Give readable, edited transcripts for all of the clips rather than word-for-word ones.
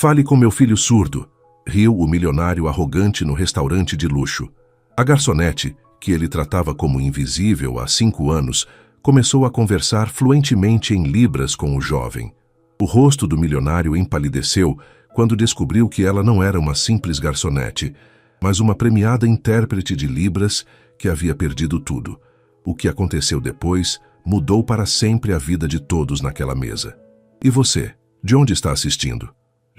Fale com meu filho surdo, riu o milionário arrogante no restaurante de luxo. A garçonete, que ele tratava como invisível há 5 anos, começou a conversar fluentemente em libras com o jovem. O rosto do milionário empalideceu quando descobriu que ela não era uma simples garçonete, mas uma premiada intérprete de libras que havia perdido tudo. O que aconteceu depois mudou para sempre a vida de todos naquela mesa. E você, de onde está assistindo?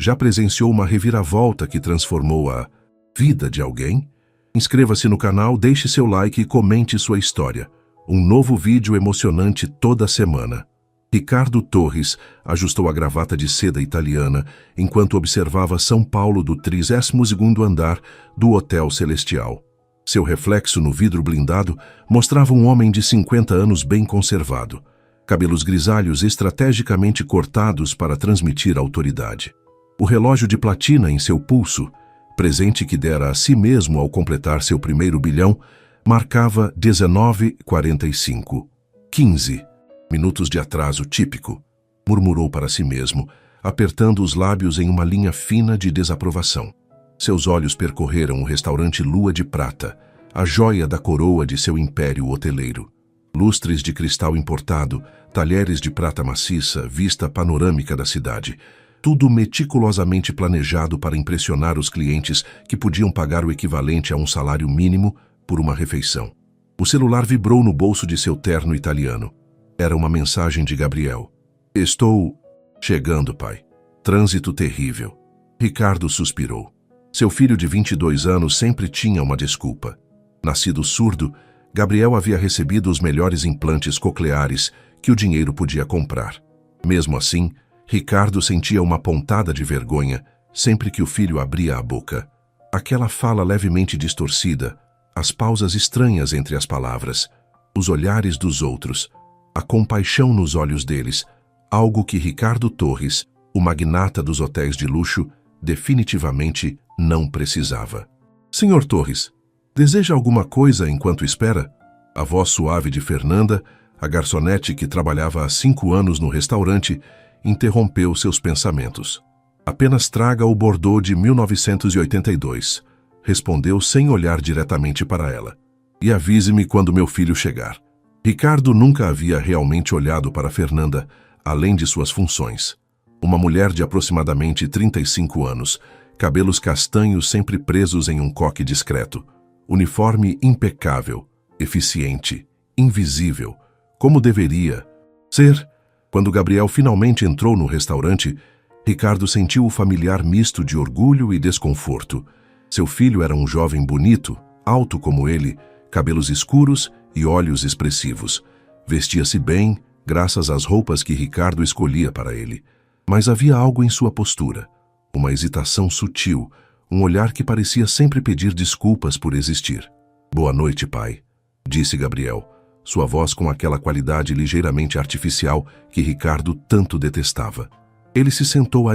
Já presenciou uma reviravolta que transformou a vida de alguém? Inscreva-se no canal, deixe seu like e comente sua história. Um novo vídeo emocionante toda semana. Ricardo Torres ajustou a gravata de seda italiana enquanto observava São Paulo do 32º andar do Hotel Celestial. Seu reflexo no vidro blindado mostrava um homem de 50 anos bem conservado, cabelos grisalhos estrategicamente cortados para transmitir autoridade. O relógio de platina em seu pulso, presente que dera a si mesmo ao completar seu primeiro bilhão, marcava 19h45. 15 minutos de atraso típico, murmurou para si mesmo, apertando os lábios em uma linha fina de desaprovação. Seus olhos percorreram o restaurante Lua de Prata, a joia da coroa de seu império hoteleiro. Lustres de cristal importado, talheres de prata maciça, vista panorâmica da cidade. Tudo meticulosamente planejado para impressionar os clientes que podiam pagar o equivalente a um salário mínimo por uma refeição. O celular vibrou no bolso de seu terno italiano. Era uma mensagem de Gabriel. Estou chegando, pai. Trânsito terrível. Ricardo suspirou. Seu filho de 22 anos sempre tinha uma desculpa. Nascido surdo, Gabriel havia recebido os melhores implantes cocleares que o dinheiro podia comprar. Mesmo assim, Ricardo sentia uma pontada de vergonha sempre que o filho abria a boca. Aquela fala levemente distorcida, as pausas estranhas entre as palavras, os olhares dos outros, a compaixão nos olhos deles, algo que Ricardo Torres, o magnata dos hotéis de luxo, definitivamente não precisava. Senhor Torres, deseja alguma coisa enquanto espera? A voz suave de Fernanda, a garçonete que trabalhava há 5 anos no restaurante, interrompeu seus pensamentos. Apenas traga o Bordeaux de 1982, respondeu sem olhar diretamente para ela. E avise-me quando meu filho chegar. Ricardo nunca havia realmente olhado para Fernanda, além de suas funções. Uma mulher de aproximadamente 35 anos, cabelos castanhos sempre presos em um coque discreto, uniforme impecável, eficiente, invisível, como deveria ser. Quando Gabriel finalmente entrou no restaurante, Ricardo sentiu o familiar misto de orgulho e desconforto. Seu filho era um jovem bonito, alto como ele, cabelos escuros e olhos expressivos. Vestia-se bem, graças às roupas que Ricardo escolhia para ele. Mas havia algo em sua postura, uma hesitação sutil, um olhar que parecia sempre pedir desculpas por existir. Boa noite, pai, disse Gabriel, sua voz com aquela qualidade ligeiramente artificial que Ricardo tanto detestava. Ele se sentou à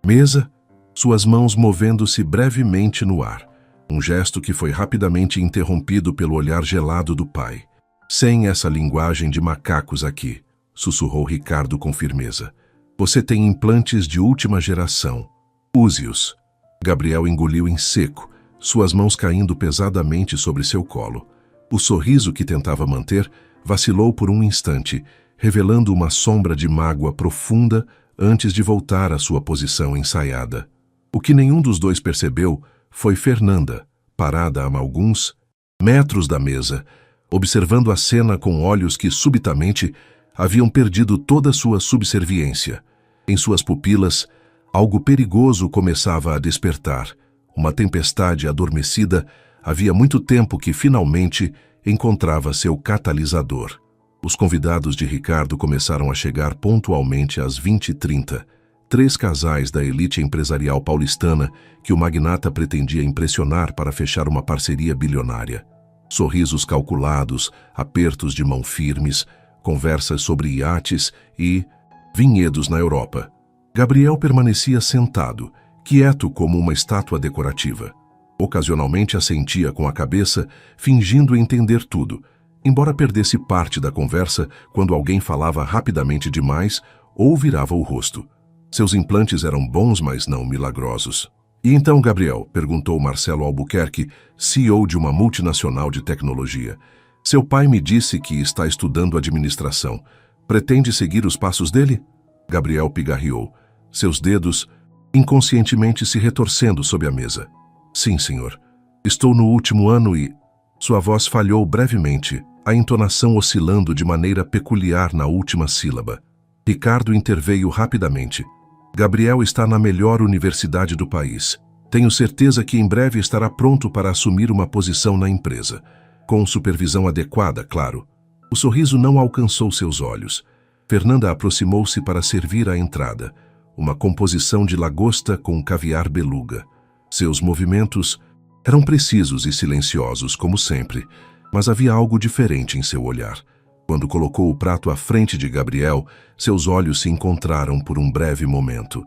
mesa, suas mãos movendo-se brevemente no ar, um gesto que foi rapidamente interrompido pelo olhar gelado do pai. Sem essa linguagem de macacos aqui, sussurrou Ricardo com firmeza. Você tem implantes de última geração. Use-os. Gabriel engoliu em seco, suas mãos caindo pesadamente sobre seu colo. O sorriso que tentava manter vacilou por um instante, revelando uma sombra de mágoa profunda antes de voltar à sua posição ensaiada. O que nenhum dos dois percebeu foi Fernanda, parada a alguns metros da mesa, observando a cena com olhos que subitamente haviam perdido toda sua subserviência. Em suas pupilas, algo perigoso começava a despertar. Uma tempestade adormecida havia muito tempo que finalmente encontrava seu catalisador. Os convidados de Ricardo começaram a chegar pontualmente às 20h30. 3 casais da elite empresarial paulistana que o magnata pretendia impressionar para fechar uma parceria bilionária. Sorrisos calculados, apertos de mão firmes, conversas sobre iates e vinhedos na Europa. Gabriel permanecia sentado, quieto como uma estátua decorativa. Ocasionalmente assentia com a cabeça, fingindo entender tudo, embora perdesse parte da conversa quando alguém falava rapidamente demais ou virava o rosto. Seus implantes eram bons, mas não milagrosos. E então, Gabriel? Perguntou Marcelo Albuquerque, CEO de uma multinacional de tecnologia. Seu pai me disse que está estudando administração. Pretende seguir os passos dele? Gabriel pigarreou, seus dedos inconscientemente se retorcendo sob a mesa. Sim, senhor. Estou no último ano e... Sua voz falhou brevemente, a entonação oscilando de maneira peculiar na última sílaba. Ricardo interveio rapidamente. Gabriel está na melhor universidade do país. Tenho certeza que em breve estará pronto para assumir uma posição na empresa. Com supervisão adequada, claro. O sorriso não alcançou seus olhos. Fernanda aproximou-se para servir a entrada. Uma composição de lagosta com caviar beluga. Seus movimentos eram precisos e silenciosos, como sempre, mas havia algo diferente em seu olhar. Quando colocou o prato à frente de Gabriel, seus olhos se encontraram por um breve momento.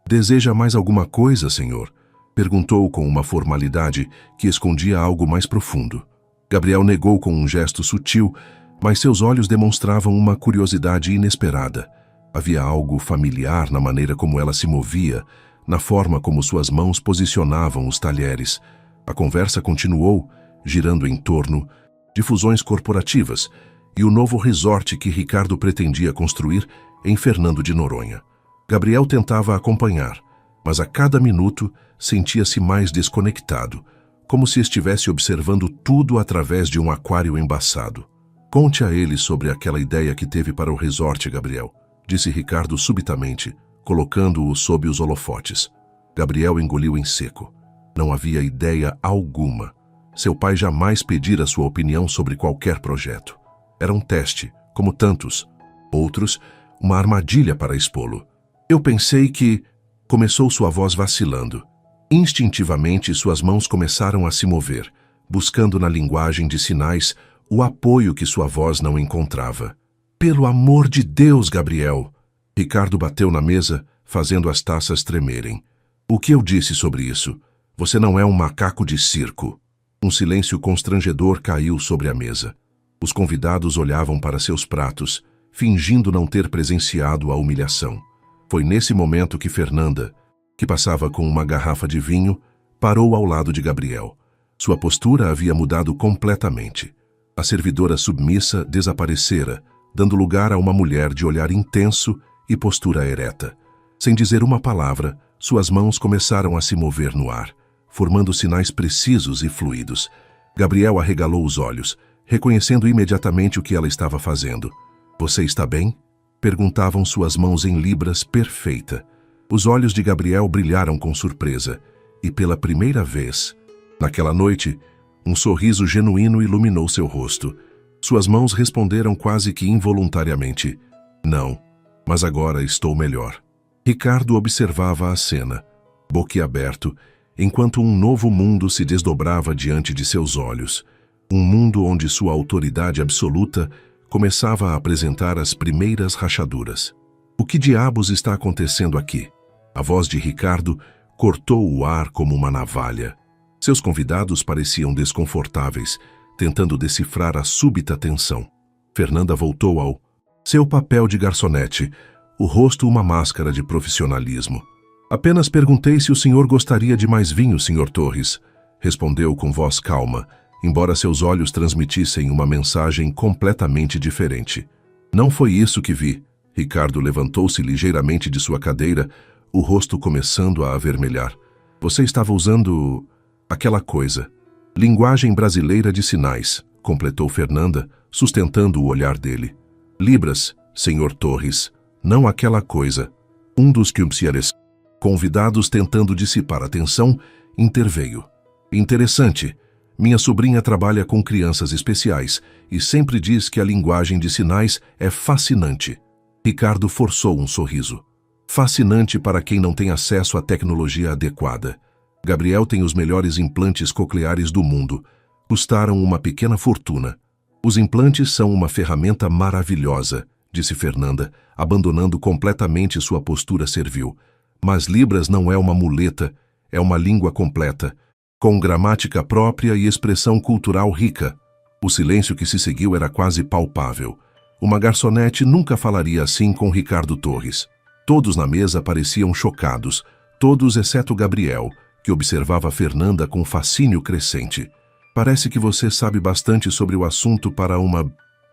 Deseja mais alguma coisa, senhor? Perguntou com uma formalidade que escondia algo mais profundo. Gabriel negou com um gesto sutil, mas seus olhos demonstravam uma curiosidade inesperada. Havia algo familiar na maneira como ela se movia, na forma como suas mãos posicionavam os talheres. A conversa continuou, girando em torno de fusões corporativas e o novo resort que Ricardo pretendia construir em Fernando de Noronha. Gabriel tentava acompanhar, mas a cada minuto sentia-se mais desconectado, como se estivesse observando tudo através de um aquário embaçado. Conte a ele sobre aquela ideia que teve para o resort, Gabriel, disse Ricardo subitamente, colocando-o sob os holofotes. Gabriel engoliu em seco. Não havia ideia alguma. Seu pai jamais pedira sua opinião sobre qualquer projeto. Era um teste, como tantos. Outros, uma armadilha para expô-lo. Eu pensei que... Começou sua voz vacilando. Instintivamente, suas mãos começaram a se mover, buscando na linguagem de sinais o apoio que sua voz não encontrava. Pelo amor de Deus, Gabriel! Ricardo bateu na mesa, fazendo as taças tremerem. O que eu disse sobre isso? Você não é um macaco de circo. Um silêncio constrangedor caiu sobre a mesa. Os convidados olhavam para seus pratos, fingindo não ter presenciado a humilhação. Foi nesse momento que Fernanda, que passava com uma garrafa de vinho, parou ao lado de Gabriel. Sua postura havia mudado completamente. A servidora submissa desaparecera, dando lugar a uma mulher de olhar intenso e postura ereta. Sem dizer uma palavra, suas mãos começaram a se mover no ar, formando sinais precisos e fluidos. Gabriel arregalou os olhos, reconhecendo imediatamente o que ela estava fazendo. Você está bem? Perguntavam suas mãos em libras perfeita. Os olhos de Gabriel brilharam com surpresa, e pela primeira vez, naquela noite, um sorriso genuíno iluminou seu rosto. Suas mãos responderam quase que involuntariamente. Não, mas agora estou melhor. Ricardo observava a cena, boquiaberto, enquanto um novo mundo se desdobrava diante de seus olhos. Um mundo onde sua autoridade absoluta começava a apresentar as primeiras rachaduras. O que diabos está acontecendo aqui? A voz de Ricardo cortou o ar como uma navalha. Seus convidados pareciam desconfortáveis, tentando decifrar a súbita tensão. Fernanda voltou ao seu papel de garçonete, o rosto uma máscara de profissionalismo. Apenas perguntei se o senhor gostaria de mais vinho, Sr. Torres, respondeu com voz calma, embora seus olhos transmitissem uma mensagem completamente diferente. Não foi isso que vi. Ricardo levantou-se ligeiramente de sua cadeira, o rosto começando a avermelhar. Você estava usando... aquela coisa. Linguagem brasileira de sinais, completou Fernanda, sustentando o olhar dele. Libras, Sr. Torres, não aquela coisa. Um dos quilmciares, convidados tentando dissipar a tensão, interveio. Interessante. Minha sobrinha trabalha com crianças especiais e sempre diz que a linguagem de sinais é fascinante. Ricardo forçou um sorriso. Fascinante para quem não tem acesso à tecnologia adequada. Gabriel tem os melhores implantes cocleares do mundo. Custaram uma pequena fortuna. Os implantes são uma ferramenta maravilhosa, disse Fernanda, abandonando completamente sua postura servil. Mas Libras não é uma muleta, é uma língua completa, com gramática própria e expressão cultural rica. O silêncio que se seguiu era quase palpável. Uma garçonete nunca falaria assim com Ricardo Torres. Todos na mesa pareciam chocados, todos exceto Gabriel, que observava Fernanda com fascínio crescente. Parece que você sabe bastante sobre o assunto para uma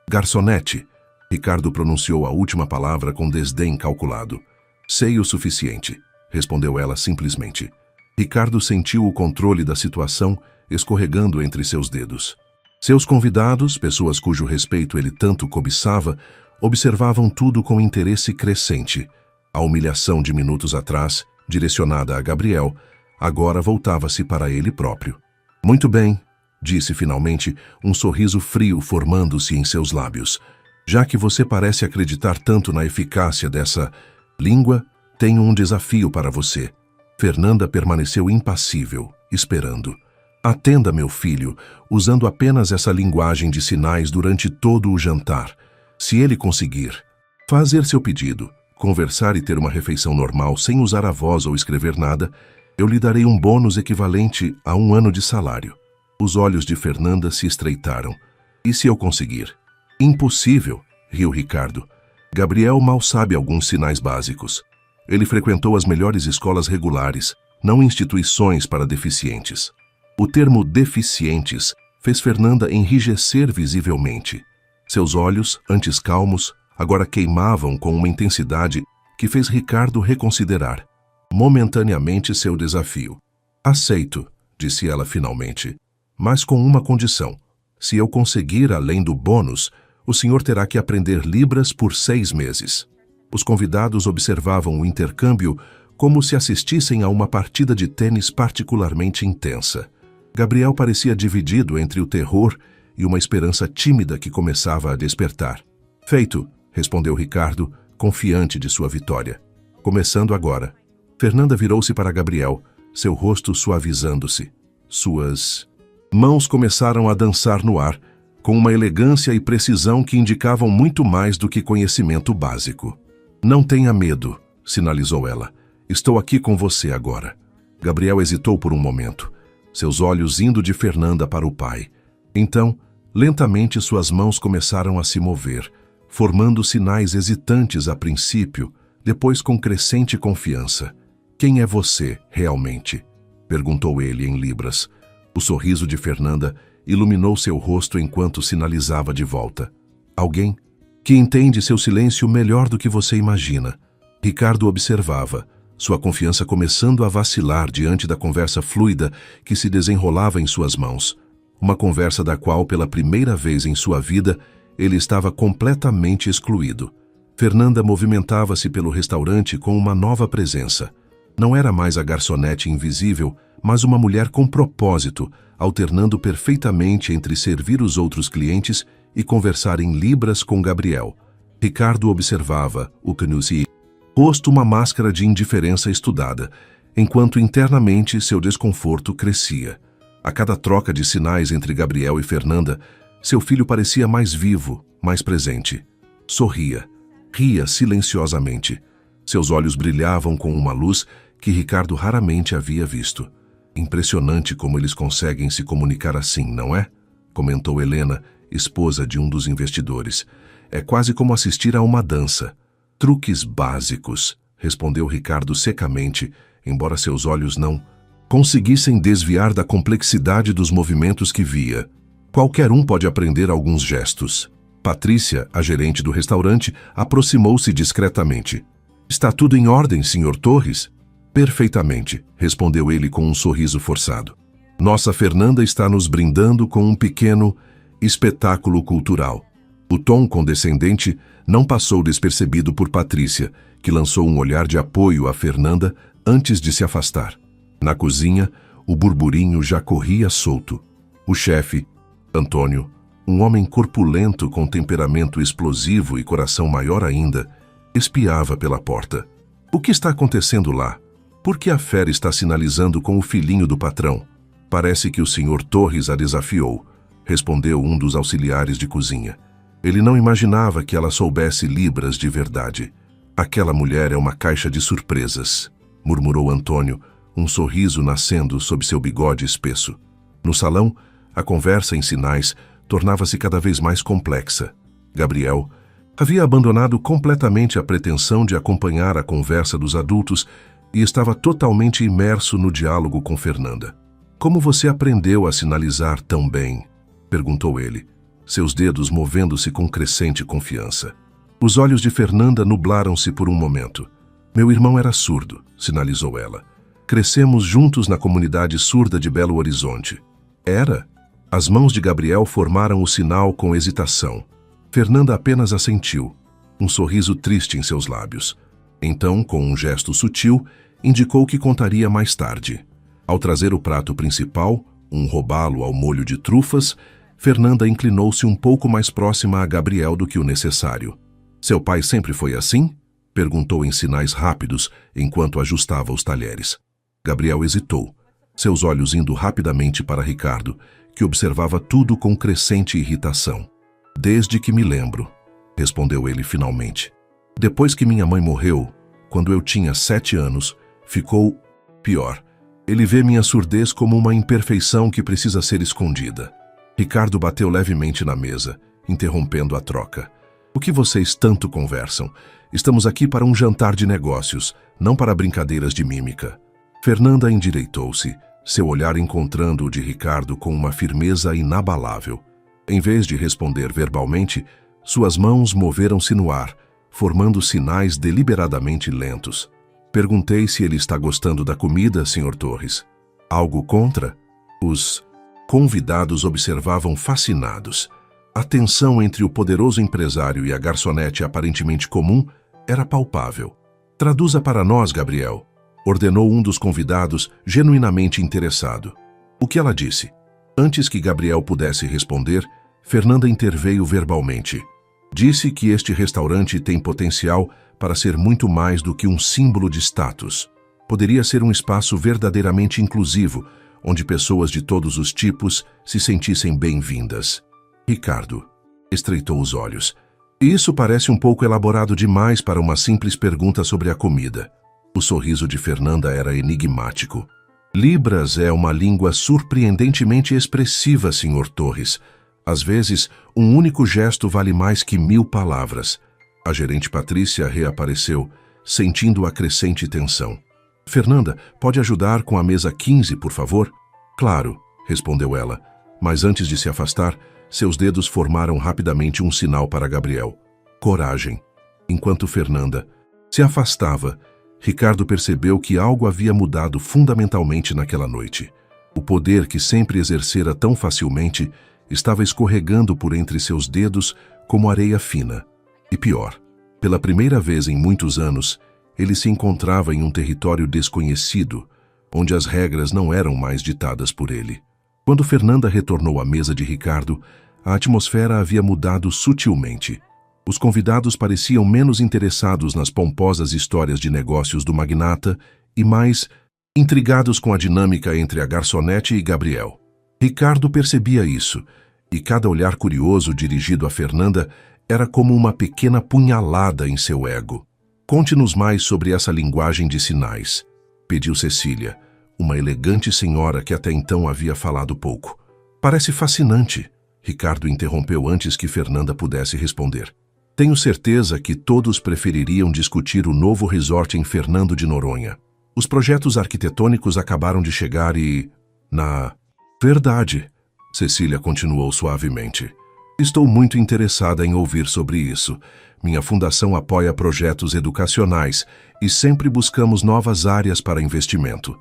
garçonete. Ricardo pronunciou a última palavra com desdém calculado. Sei o suficiente, respondeu ela simplesmente. Ricardo sentiu o controle da situação escorregando entre seus dedos. Seus convidados, pessoas cujo respeito ele tanto cobiçava, observavam tudo com interesse crescente. A humilhação de minutos atrás, direcionada a Gabriel, agora voltava-se para ele próprio. Muito bem, disse finalmente, um sorriso frio formando-se em seus lábios. Já que você parece acreditar tanto na eficácia dessa língua, tenho um desafio para você. Fernanda permaneceu impassível, esperando. Atenda, meu filho, usando apenas essa linguagem de sinais durante todo o jantar. Se ele conseguir fazer seu pedido, conversar e ter uma refeição normal sem usar a voz ou escrever nada, eu lhe darei um bônus equivalente a 1 ano de salário. Os olhos de Fernanda se estreitaram. E se eu conseguir? Impossível, riu Ricardo. Gabriel mal sabe alguns sinais básicos. Ele frequentou as melhores escolas regulares, não instituições para deficientes. O termo deficientes fez Fernanda enrijecer visivelmente. Seus olhos, antes calmos, agora queimavam com uma intensidade que fez Ricardo reconsiderar momentaneamente seu desafio. Aceito, disse ela finalmente, mas com uma condição. Se eu conseguir além do bônus, o senhor terá que aprender Libras por 6 meses. Os convidados observavam o intercâmbio como se assistissem a uma partida de tênis particularmente intensa. Gabriel parecia dividido entre o terror e uma esperança tímida que começava a despertar. Feito, respondeu Ricardo, confiante de sua vitória. Começando agora. Fernanda virou-se para Gabriel, seu rosto suavizando-se. Suas mãos começaram a dançar no ar, com uma elegância e precisão que indicavam muito mais do que conhecimento básico. Não tenha medo, sinalizou ela. Estou aqui com você agora. Gabriel hesitou por um momento, seus olhos indo de Fernanda para o pai. Então, lentamente suas mãos começaram a se mover, formando sinais hesitantes a princípio, depois com crescente confiança. Quem é você, realmente? Perguntou ele em libras. O sorriso de Fernanda iluminou seu rosto enquanto sinalizava de volta. Alguém que entende seu silêncio melhor do que você imagina. Ricardo observava, sua confiança começando a vacilar diante da conversa fluida que se desenrolava em suas mãos. Uma conversa da qual, pela primeira vez em sua vida, ele estava completamente excluído. Fernanda movimentava-se pelo restaurante com uma nova presença. Não era mais a garçonete invisível, mas uma mulher com propósito, alternando perfeitamente entre servir os outros clientes e conversar em libras com Gabriel. Ricardo observava o Canusi, posto uma máscara de indiferença estudada, enquanto internamente seu desconforto crescia. A cada troca de sinais entre Gabriel e Fernanda, seu filho parecia mais vivo, mais presente. Sorria, ria silenciosamente. Seus olhos brilhavam com uma luz que Ricardo raramente havia visto. Impressionante como eles conseguem se comunicar assim, não é? Comentou Helena, esposa de um dos investidores. É quase como assistir a uma dança. Truques básicos, respondeu Ricardo secamente, embora seus olhos não conseguissem desviar da complexidade dos movimentos que via. Qualquer um pode aprender alguns gestos. Patrícia, a gerente do restaurante, aproximou-se discretamente. Está tudo em ordem, Sr. Torres? Perfeitamente, respondeu ele com um sorriso forçado. Nossa Fernanda está nos brindando com um pequeno espetáculo cultural. O tom condescendente não passou despercebido por Patrícia, que lançou um olhar de apoio a Fernanda antes de se afastar. Na cozinha, o burburinho já corria solto. O chefe, Antônio, um homem corpulento com temperamento explosivo e coração maior ainda, espiava pela porta. O que está acontecendo lá? Por que a fera está sinalizando com o filhinho do patrão? Parece que o Sr. Torres a desafiou, respondeu um dos auxiliares de cozinha. Ele não imaginava que ela soubesse libras de verdade. Aquela mulher é uma caixa de surpresas, murmurou Antônio, um sorriso nascendo sob seu bigode espesso. No salão, a conversa em sinais tornava-se cada vez mais complexa. Gabriel Havia abandonado completamente a pretensão de acompanhar a conversa dos adultos e estava totalmente imerso no diálogo com Fernanda. "Como você aprendeu a sinalizar tão bem?" perguntou ele, seus dedos movendo-se com crescente confiança. Os olhos de Fernanda nublaram-se por um momento. "Meu irmão era surdo", sinalizou ela. "Crescemos juntos na comunidade surda de Belo Horizonte." "Era?" As mãos de Gabriel formaram o sinal com hesitação. Fernanda apenas assentiu, um sorriso triste em seus lábios. Então, com um gesto sutil, indicou que contaria mais tarde. Ao trazer o prato principal, um robalo ao molho de trufas, Fernanda inclinou-se um pouco mais próxima a Gabriel do que o necessário. "Seu pai sempre foi assim?" perguntou em sinais rápidos, enquanto ajustava os talheres. Gabriel hesitou, seus olhos indo rapidamente para Ricardo, que observava tudo com crescente irritação. "Desde que me lembro", respondeu ele finalmente. "Depois que minha mãe morreu, quando eu tinha 7 anos, ficou pior. Ele vê minha surdez como uma imperfeição que precisa ser escondida." Ricardo bateu levemente na mesa, interrompendo a troca. "O que vocês tanto conversam? Estamos aqui para um jantar de negócios, não para brincadeiras de mímica." Fernanda endireitou-se, seu olhar encontrando o de Ricardo com uma firmeza inabalável. Em vez de responder verbalmente, suas mãos moveram-se no ar, formando sinais deliberadamente lentos. "Perguntei se ele está gostando da comida, Sr. Torres. Algo contra?" Os convidados observavam fascinados. A tensão entre o poderoso empresário e a garçonete aparentemente comum era palpável. "Traduza para nós, Gabriel", ordenou um dos convidados, genuinamente interessado. "O que ela disse?" Antes que Gabriel pudesse responder, Fernanda interveio verbalmente. "Disse que este restaurante tem potencial para ser muito mais do que um símbolo de status. Poderia ser um espaço verdadeiramente inclusivo, onde pessoas de todos os tipos se sentissem bem-vindas." Ricardo estreitou os olhos. "Isso parece um pouco elaborado demais para uma simples pergunta sobre a comida." O sorriso de Fernanda era enigmático. "Libras é uma língua surpreendentemente expressiva, Sr. Torres. Às vezes, um único gesto vale mais que 1000 palavras." A gerente Patrícia reapareceu, sentindo a crescente tensão. "Fernanda, pode ajudar com a mesa 15, por favor?" "Claro", respondeu ela, mas antes de se afastar, seus dedos formaram rapidamente um sinal para Gabriel. "Coragem." Enquanto Fernanda se afastava, Ricardo percebeu que algo havia mudado fundamentalmente naquela noite. O poder que sempre exercera tão facilmente estava escorregando por entre seus dedos como areia fina. E pior, pela primeira vez em muitos anos, ele se encontrava em um território desconhecido, onde as regras não eram mais ditadas por ele. Quando Fernanda retornou à mesa de Ricardo, a atmosfera havia mudado sutilmente. Os convidados pareciam menos interessados nas pomposas histórias de negócios do magnata e mais intrigados com a dinâmica entre a garçonete e Gabriel. Ricardo percebia isso, e cada olhar curioso dirigido a Fernanda era como uma pequena punhalada em seu ego. "Conte-nos mais sobre essa linguagem de sinais", pediu Cecília, uma elegante senhora que até então havia falado pouco. "Parece fascinante", Ricardo interrompeu antes que Fernanda pudesse responder. "Tenho certeza que todos prefeririam discutir o novo resort em Fernando de Noronha. Os projetos arquitetônicos acabaram de chegar e... Verdade", Cecília continuou suavemente. "Estou muito interessada em ouvir sobre isso. Minha fundação apoia projetos educacionais e sempre buscamos novas áreas para investimento."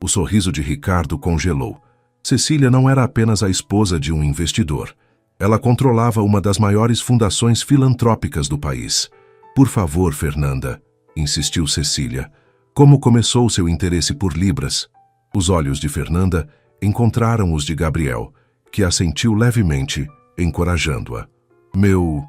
O sorriso de Ricardo congelou. Cecília não era apenas a esposa de um investidor. Ela controlava uma das maiores fundações filantrópicas do país. "Por favor, Fernanda", insistiu Cecília. "Como começou seu interesse por Libras?" Os olhos de Fernanda encontraram os de Gabriel, que assentiu levemente, encorajando-a. "Meu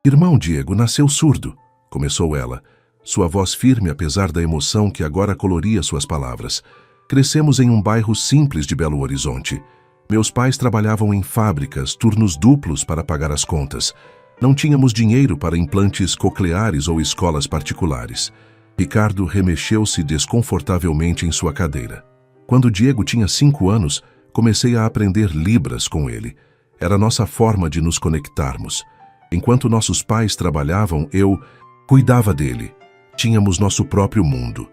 irmão Diego nasceu surdo", começou ela, sua voz firme apesar da emoção que agora coloria suas palavras. "Crescemos em um bairro simples de Belo Horizonte. Meus pais trabalhavam em fábricas, turnos duplos para pagar as contas. Não tínhamos dinheiro para implantes cocleares ou escolas particulares." Ricardo remexeu-se desconfortavelmente em sua cadeira. "Quando Diego tinha 5 anos, comecei a aprender Libras com ele. Era nossa forma de nos conectarmos. Enquanto nossos pais trabalhavam, eu cuidava dele. Tínhamos nosso próprio mundo.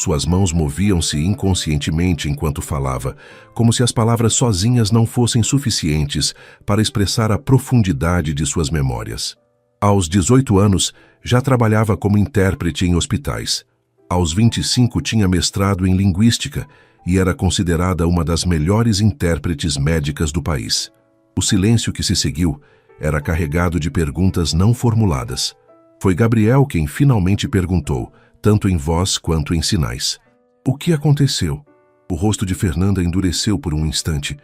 Suas mãos moviam-se inconscientemente enquanto falava, como se as palavras sozinhas não fossem suficientes para expressar a profundidade de suas memórias. Aos 18 anos, já trabalhava como intérprete em hospitais. Aos 25, tinha mestrado em linguística e era considerada uma das melhores intérpretes médicas do país. O silêncio que se seguiu era carregado de perguntas não formuladas. Foi Gabriel quem finalmente perguntou, tanto em voz quanto em sinais. O que aconteceu? O rosto de Fernanda endureceu por um instante,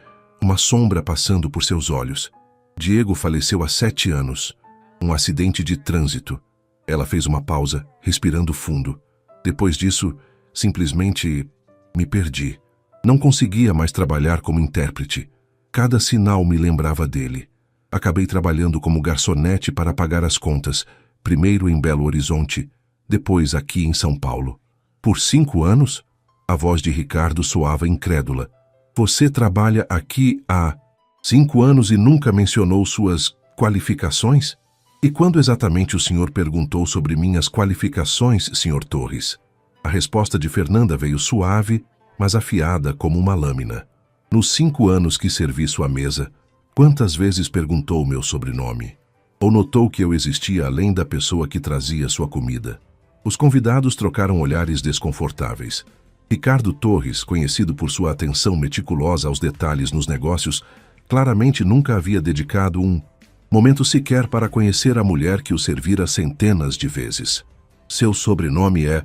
uma sombra passando por seus olhos. Diego faleceu há 7 anos. Um acidente de trânsito. Ela fez uma pausa, respirando fundo. Depois disso, simplesmente me perdi. Não conseguia mais trabalhar como intérprete. Cada sinal me lembrava dele. Acabei trabalhando como garçonete para pagar as contas, primeiro em Belo Horizonte, depois aqui em São Paulo. Por 5 anos? A voz de Ricardo soava incrédula. Você trabalha aqui há 5 anos e nunca mencionou suas qualificações? E quando exatamente o senhor perguntou sobre minhas qualificações, Sr. Torres? A resposta de Fernanda veio suave, mas afiada como uma lâmina. Nos 5 anos que servi sua mesa, quantas vezes perguntou meu sobrenome? Ou notou que eu existia além da pessoa que trazia sua comida? Os convidados trocaram olhares desconfortáveis. Ricardo Torres, conhecido por sua atenção meticulosa aos detalhes nos negócios, claramente nunca havia dedicado um momento sequer para conhecer a mulher que o servira centenas de vezes. Seu sobrenome é...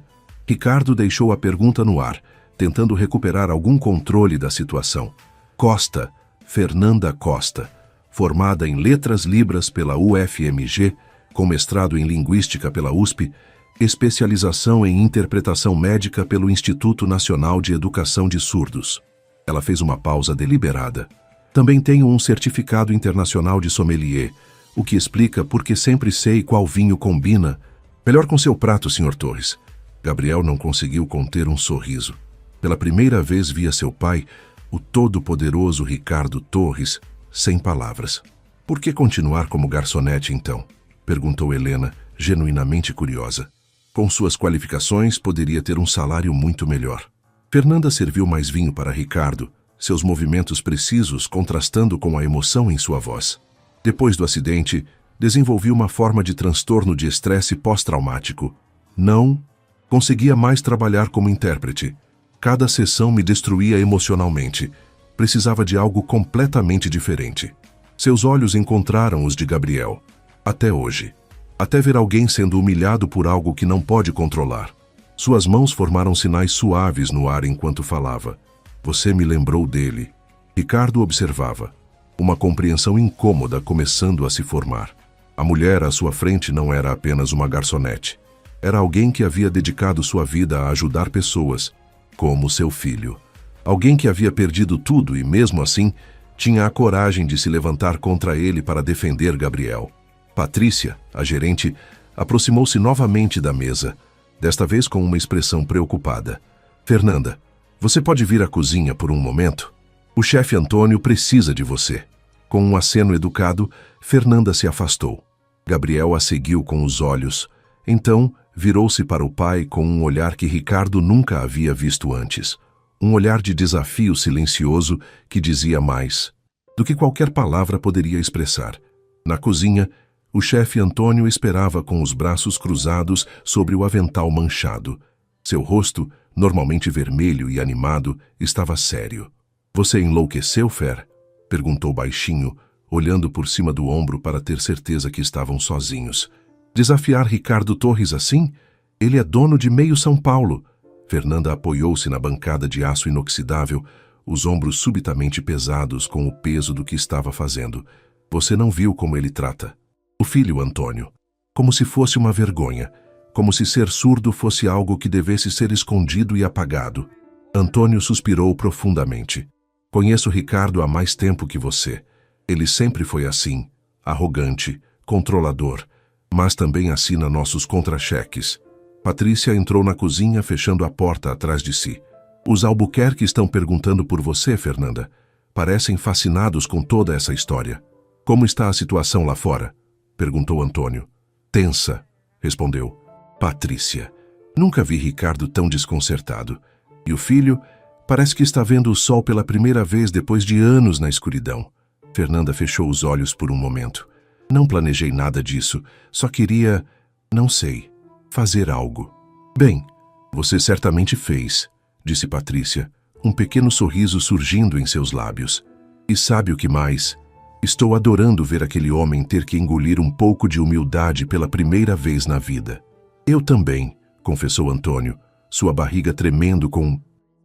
Ricardo deixou a pergunta no ar, tentando recuperar algum controle da situação. Costa, Fernanda Costa, formada em Letras Libras pela UFMG, com mestrado em Linguística pela USP, especialização em Interpretação Médica pelo Instituto Nacional de Educação de Surdos. Ela fez uma pausa deliberada. Também tenho um certificado internacional de sommelier, o que explica por que sempre sei qual vinho combina melhor com seu prato, Sr. Torres. Gabriel não conseguiu conter um sorriso. Pela primeira vez via seu pai, o todo-poderoso Ricardo Torres, sem palavras. Por que continuar como garçonete, então? Perguntou Helena, genuinamente curiosa. Com suas qualificações, poderia ter um salário muito melhor. Fernanda serviu mais vinho para Ricardo, seus movimentos precisos contrastando com a emoção em sua voz. Depois do acidente, desenvolvi uma forma de transtorno de estresse pós-traumático. Não conseguia mais trabalhar como intérprete. Cada sessão me destruía emocionalmente. Precisava de algo completamente diferente. Seus olhos encontraram os de Gabriel. Até hoje. Até ver alguém sendo humilhado por algo que não pode controlar. Suas mãos formaram sinais suaves no ar enquanto falava. Você me lembrou dele. Ricardo observava. Uma compreensão incômoda começando a se formar. A mulher à sua frente não era apenas uma garçonete. Era alguém que havia dedicado sua vida a ajudar pessoas, como seu filho. Alguém que havia perdido tudo e, mesmo assim, tinha a coragem de se levantar contra ele para defender Gabriel. Patrícia, a gerente, aproximou-se novamente da mesa, desta vez com uma expressão preocupada. Fernanda, você pode vir à cozinha por um momento? O chefe Antônio precisa de você. Com um aceno educado, Fernanda se afastou. Gabriel a seguiu com os olhos. Então, virou-se para o pai com um olhar que Ricardo nunca havia visto antes. Um olhar de desafio silencioso que dizia mais do que qualquer palavra poderia expressar. Na cozinha, o chefe Antônio esperava com os braços cruzados sobre o avental manchado. Seu rosto, normalmente vermelho e animado, estava sério. Você enlouqueceu, Fer? Perguntou baixinho, olhando por cima do ombro para ter certeza que estavam sozinhos. Desafiar Ricardo Torres assim? Ele é dono de meio São Paulo. Fernanda apoiou-se na bancada de aço inoxidável, os ombros subitamente pesados com o peso do que estava fazendo. Você não viu como ele trata o filho Antônio? Como se fosse uma vergonha. Como se ser surdo fosse algo que devesse ser escondido e apagado. Antônio suspirou profundamente. Conheço Ricardo há mais tempo que você. Ele sempre foi assim, arrogante, controlador, mas também assina nossos contra-cheques. Patrícia entrou na cozinha, fechando a porta atrás de si. Os Albuquerque estão perguntando por você, Fernanda. Parecem fascinados com toda essa história. Como está a situação lá fora? Perguntou Antônio. Tensa, respondeu. Patrícia. Nunca vi Ricardo tão desconcertado. E o filho parece que está vendo o sol pela primeira vez depois de anos na escuridão. Fernanda fechou os olhos por um momento. Não planejei nada disso, só queria, não sei, fazer algo. Bem, você certamente fez, disse Patrícia, um pequeno sorriso surgindo em seus lábios. E sabe o que mais? Estou adorando ver aquele homem ter que engolir um pouco de humildade pela primeira vez na vida. Eu também, confessou Antônio, sua barriga tremendo com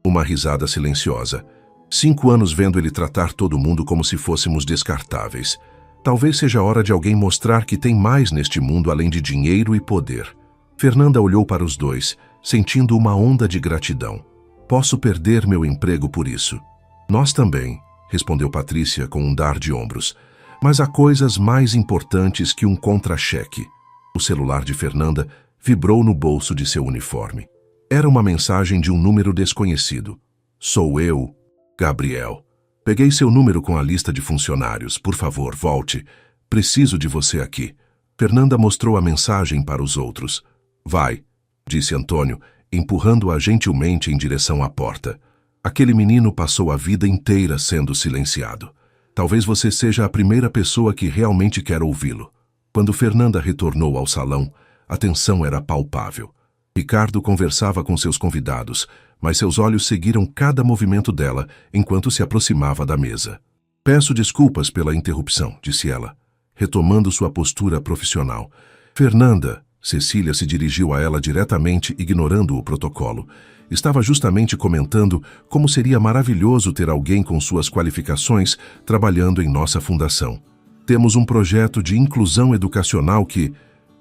uma risada silenciosa. 5 anos vendo ele tratar todo mundo como se fôssemos descartáveis. Talvez seja hora de alguém mostrar que tem mais neste mundo além de dinheiro e poder. Fernanda olhou para os dois, sentindo uma onda de gratidão. Posso perder meu emprego por isso. Nós também, respondeu Patrícia com um dar de ombros. Mas há coisas mais importantes que um contra-cheque. O celular de Fernanda vibrou no bolso de seu uniforme. Era uma mensagem de um número desconhecido. Sou eu, Gabriel. Peguei seu número com a lista de funcionários. Por favor, volte. Preciso de você aqui. Fernanda mostrou a mensagem para os outros. Vai, disse Antônio, empurrando-a gentilmente em direção à porta. Aquele menino passou a vida inteira sendo silenciado. Talvez você seja a primeira pessoa que realmente quer ouvi-lo. Quando Fernanda retornou ao salão, a tensão era palpável. Ricardo conversava com seus convidados, mas seus olhos seguiram cada movimento dela enquanto se aproximava da mesa. Peço desculpas pela interrupção, disse ela, retomando sua postura profissional. Fernanda, Cecília se dirigiu a ela diretamente, ignorando o protocolo. Estava justamente comentando como seria maravilhoso ter alguém com suas qualificações trabalhando em nossa fundação. Temos um projeto de inclusão educacional que...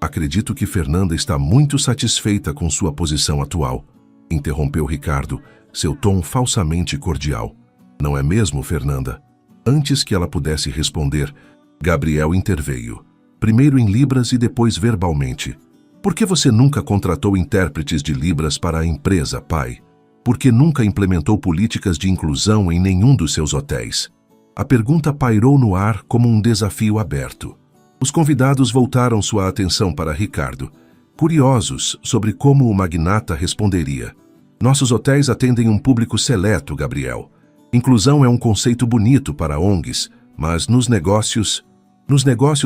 Acredito que Fernanda está muito satisfeita com sua posição atual. Interrompeu Ricardo, seu tom falsamente cordial. Não é mesmo, Fernanda? Antes que ela pudesse responder, Gabriel interveio. Primeiro em Libras e depois verbalmente. Por que você nunca contratou intérpretes de Libras para a empresa, pai? Por que nunca implementou políticas de inclusão em nenhum dos seus hotéis? A pergunta pairou no ar como um desafio aberto. Os convidados voltaram sua atenção para Ricardo, curiosos sobre como o magnata responderia. Nossos hotéis atendem um público seleto, Gabriel. Inclusão é um conceito bonito para ONGs, mas nos negócios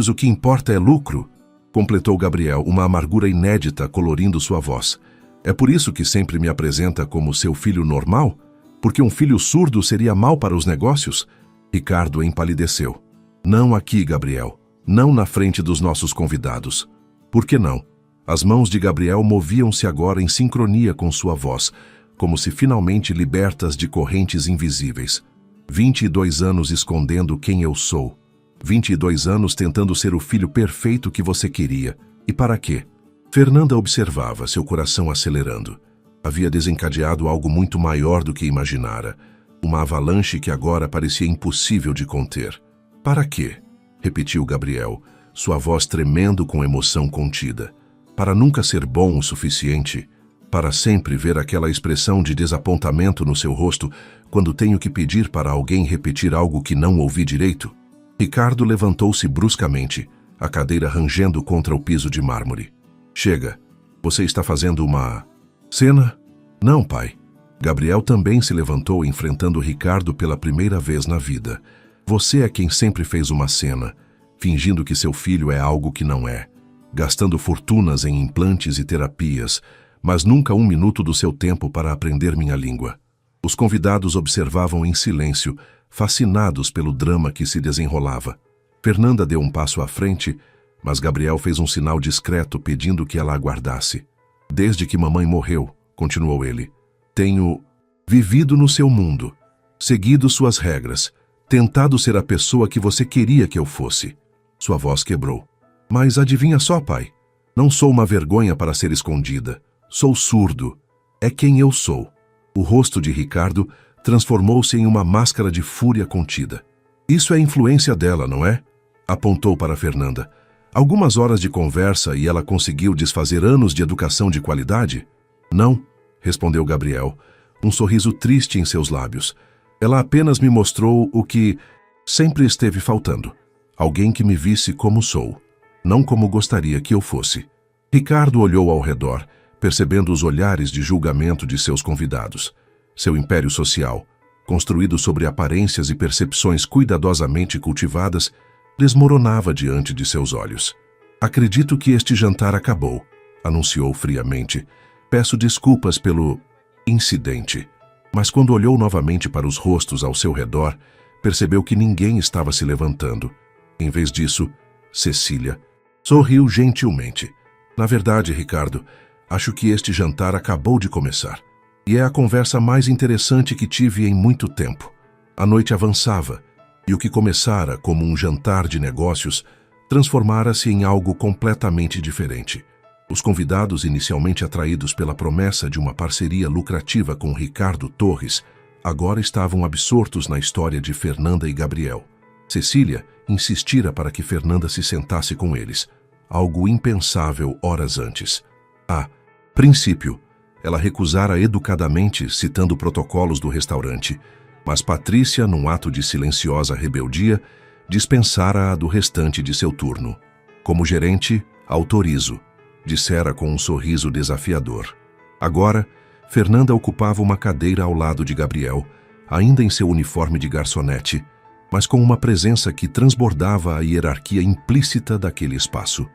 o que importa é lucro, completou Gabriel, uma amargura inédita colorindo sua voz. É por isso que sempre me apresenta como seu filho normal? Porque um filho surdo seria mau para os negócios? Ricardo empalideceu. Não aqui, Gabriel. Não na frente dos nossos convidados. Por que não? As mãos de Gabriel moviam-se agora em sincronia com sua voz, como se finalmente libertas de correntes invisíveis. 22 anos escondendo quem eu sou. 22 anos tentando ser o filho perfeito que você queria. E para quê? Fernanda observava, seu coração acelerando. Havia desencadeado algo muito maior do que imaginara. Uma avalanche que agora parecia impossível de conter. Para quê? Repetiu Gabriel, sua voz tremendo com emoção contida. Para nunca ser bom o suficiente, para sempre ver aquela expressão de desapontamento no seu rosto quando tenho que pedir para alguém repetir algo que não ouvi direito? Ricardo levantou-se bruscamente, a cadeira rangendo contra o piso de mármore. Chega, você está fazendo uma... cena? Não, pai. Gabriel também se levantou enfrentando Ricardo pela primeira vez na vida. Você é quem sempre fez uma cena, fingindo que seu filho é algo que não é, gastando fortunas em implantes e terapias, mas nunca um minuto do seu tempo para aprender minha língua. Os convidados observavam em silêncio, fascinados pelo drama que se desenrolava. Fernanda deu um passo à frente, mas Gabriel fez um sinal discreto pedindo que ela aguardasse. Desde que mamãe morreu, continuou ele, tenho vivido no seu mundo, seguido suas regras, tentado ser a pessoa que você queria que eu fosse. Sua voz quebrou. Mas adivinha só, pai? Não sou uma vergonha para ser escondida. Sou surdo. É quem eu sou. O rosto de Ricardo transformou-se em uma máscara de fúria contida. Isso é influência dela, não é? Apontou para Fernanda. Algumas horas de conversa e ela conseguiu desfazer anos de educação de qualidade? Não, respondeu Gabriel, um sorriso triste em seus lábios. Ela apenas me mostrou o que sempre esteve faltando. Alguém que me visse como sou. não como gostaria que eu fosse. Ricardo olhou ao redor, percebendo os olhares de julgamento de seus convidados. Seu império social, construído sobre aparências e percepções cuidadosamente cultivadas, desmoronava diante de seus olhos. Acredito que este jantar acabou, anunciou friamente. Peço desculpas pelo incidente. Mas quando olhou novamente para os rostos ao seu redor, percebeu que ninguém estava se levantando. Em vez disso, Cecília sorriu gentilmente. Na verdade, Ricardo, acho que este jantar acabou de começar. E é a conversa mais interessante que tive em muito tempo. A noite avançava, e o que começara como um jantar de negócios transformara-se em algo completamente diferente. Os convidados, inicialmente atraídos pela promessa de uma parceria lucrativa com Ricardo Torres, agora estavam absortos na história de Fernanda e Gabriel. Cecília insistira para que Fernanda se sentasse com eles, algo impensável horas antes. A princípio, ela recusara educadamente, citando protocolos do restaurante, mas Patrícia, num ato de silenciosa rebeldia, dispensara-a do restante de seu turno. Como gerente, autorizo, dissera com um sorriso desafiador. Agora, Fernanda ocupava uma cadeira ao lado de Gabriel, ainda em seu uniforme de garçonete, mas com uma presença que transbordava a hierarquia implícita daquele espaço.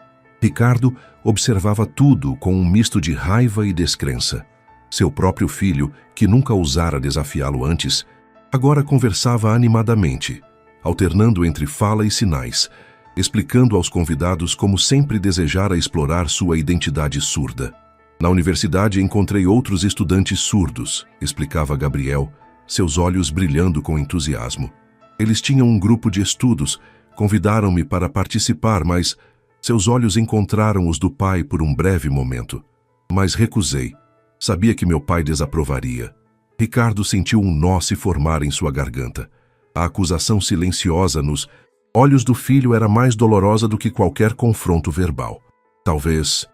Ricardo observava tudo com um misto de raiva e descrença. Seu próprio filho, que nunca ousara desafiá-lo antes, agora conversava animadamente, alternando entre fala e sinais, explicando aos convidados como sempre desejara explorar sua identidade surda. Na universidade encontrei outros estudantes surdos, explicava Gabriel, seus olhos brilhando com entusiasmo. Eles tinham um grupo de estudos, convidaram-me para participar, mas seus olhos encontraram os do pai por um breve momento. Mas recusei. Sabia que meu pai desaprovaria. Ricardo sentiu um nó se formar em sua garganta. A acusação silenciosa nos olhos do filho era mais dolorosa do que qualquer confronto verbal. Talvez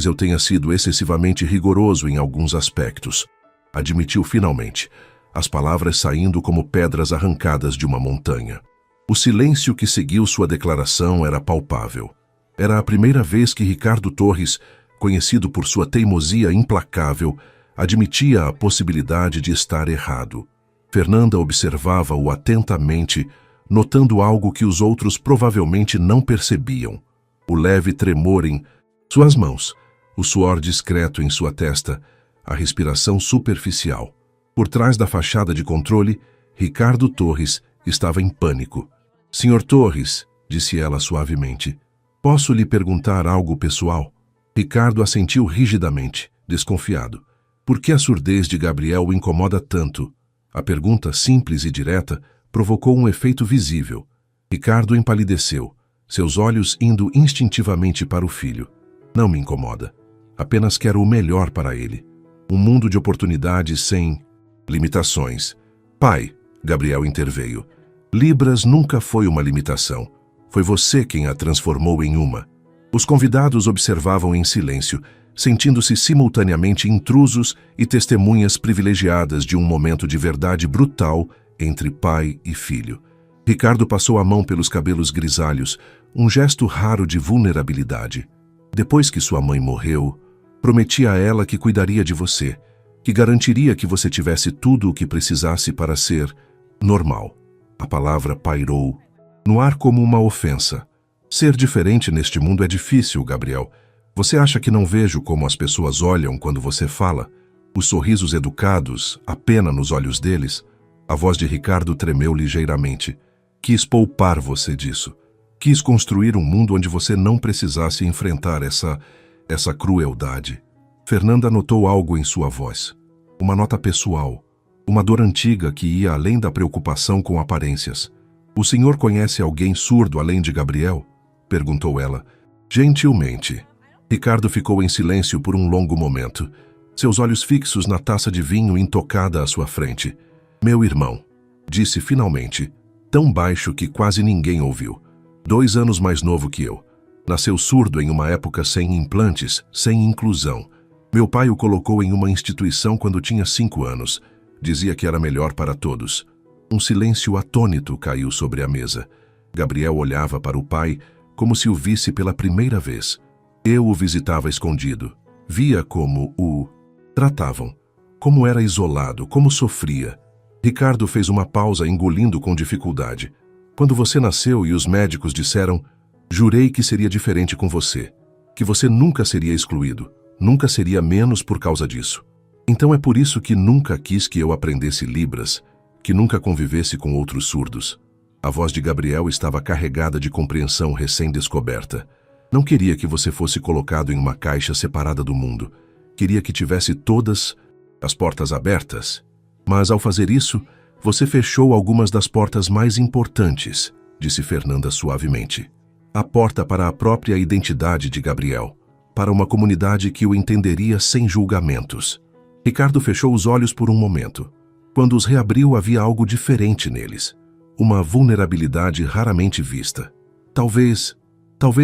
eu tenha sido excessivamente rigoroso em alguns aspectos, admitiu finalmente, as palavras saindo como pedras arrancadas de uma montanha. O silêncio que seguiu sua declaração era palpável. Era a primeira vez que Ricardo Torres, conhecido por sua teimosia implacável, admitia a possibilidade de estar errado. Fernanda observava-o atentamente, notando algo que os outros provavelmente não percebiam. O leve tremor em suas mãos, o suor discreto em sua testa, a respiração superficial. Por trás da fachada de controle, Ricardo Torres estava em pânico. "Senhor Torres", disse ela suavemente, "posso lhe perguntar algo pessoal?" Ricardo assentiu rigidamente, desconfiado. Por que a surdez de Gabriel o incomoda tanto? A pergunta simples e direta provocou um efeito visível. Ricardo empalideceu, seus olhos indo instintivamente para o filho. "Não me incomoda. Apenas quero o melhor para ele. Um mundo de oportunidades sem limitações." "Pai", Gabriel interveio, "Libras nunca foi uma limitação. Foi você quem a transformou em uma." Os convidados observavam em silêncio, sentindo-se simultaneamente intrusos e testemunhas privilegiadas de um momento de verdade brutal entre pai e filho. Ricardo passou a mão pelos cabelos grisalhos, um gesto raro de vulnerabilidade. "Depois que sua mãe morreu, prometi a ela que cuidaria de você, que garantiria que você tivesse tudo o que precisasse para ser normal." A palavra pairou no ar como uma ofensa. "Ser diferente neste mundo é difícil, Gabriel. Você acha que não vejo como as pessoas olham quando você fala? Os sorrisos educados, a pena nos olhos deles?" A voz de Ricardo tremeu ligeiramente. "Quis poupar você disso. Quis construir um mundo onde você não precisasse enfrentar essa crueldade." Fernanda notou algo em sua voz. Uma nota pessoal. Uma dor antiga que ia além da preocupação com aparências. "O senhor conhece alguém surdo além de Gabriel?" perguntou ela. Gentilmente. Ricardo ficou em silêncio por um longo momento, seus olhos fixos na taça de vinho intocada à sua frente. "Meu irmão", disse finalmente, tão baixo que quase ninguém ouviu. 2 anos mais novo que eu. Nasceu surdo em uma época sem implantes, sem inclusão. Meu pai o colocou em uma instituição quando tinha 5 anos. Dizia que era melhor para todos. Um silêncio atônito caiu sobre a mesa. Gabriel olhava para o pai, como se o visse pela primeira vez. Eu o visitava escondido. Via como o tratavam, como era isolado, como sofria. Ricardo fez uma pausa, engolindo com dificuldade. Quando você nasceu e os médicos disseram: jurei que seria diferente com você, que você nunca seria excluído, nunca seria menos por causa disso. Então é por isso que nunca quis que eu aprendesse Libras, que nunca convivesse com outros surdos. A voz de Gabriel estava carregada de compreensão recém-descoberta. Não queria que você fosse colocado em uma caixa separada do mundo. Queria que tivesse todas as portas abertas. Mas ao fazer isso, você fechou algumas das portas mais importantes, disse Fernanda suavemente. A porta para a própria identidade de Gabriel, para uma comunidade que o entenderia sem julgamentos. Ricardo fechou os olhos por um momento. Quando os reabriu, havia algo diferente neles. Uma vulnerabilidade raramente vista. Talvez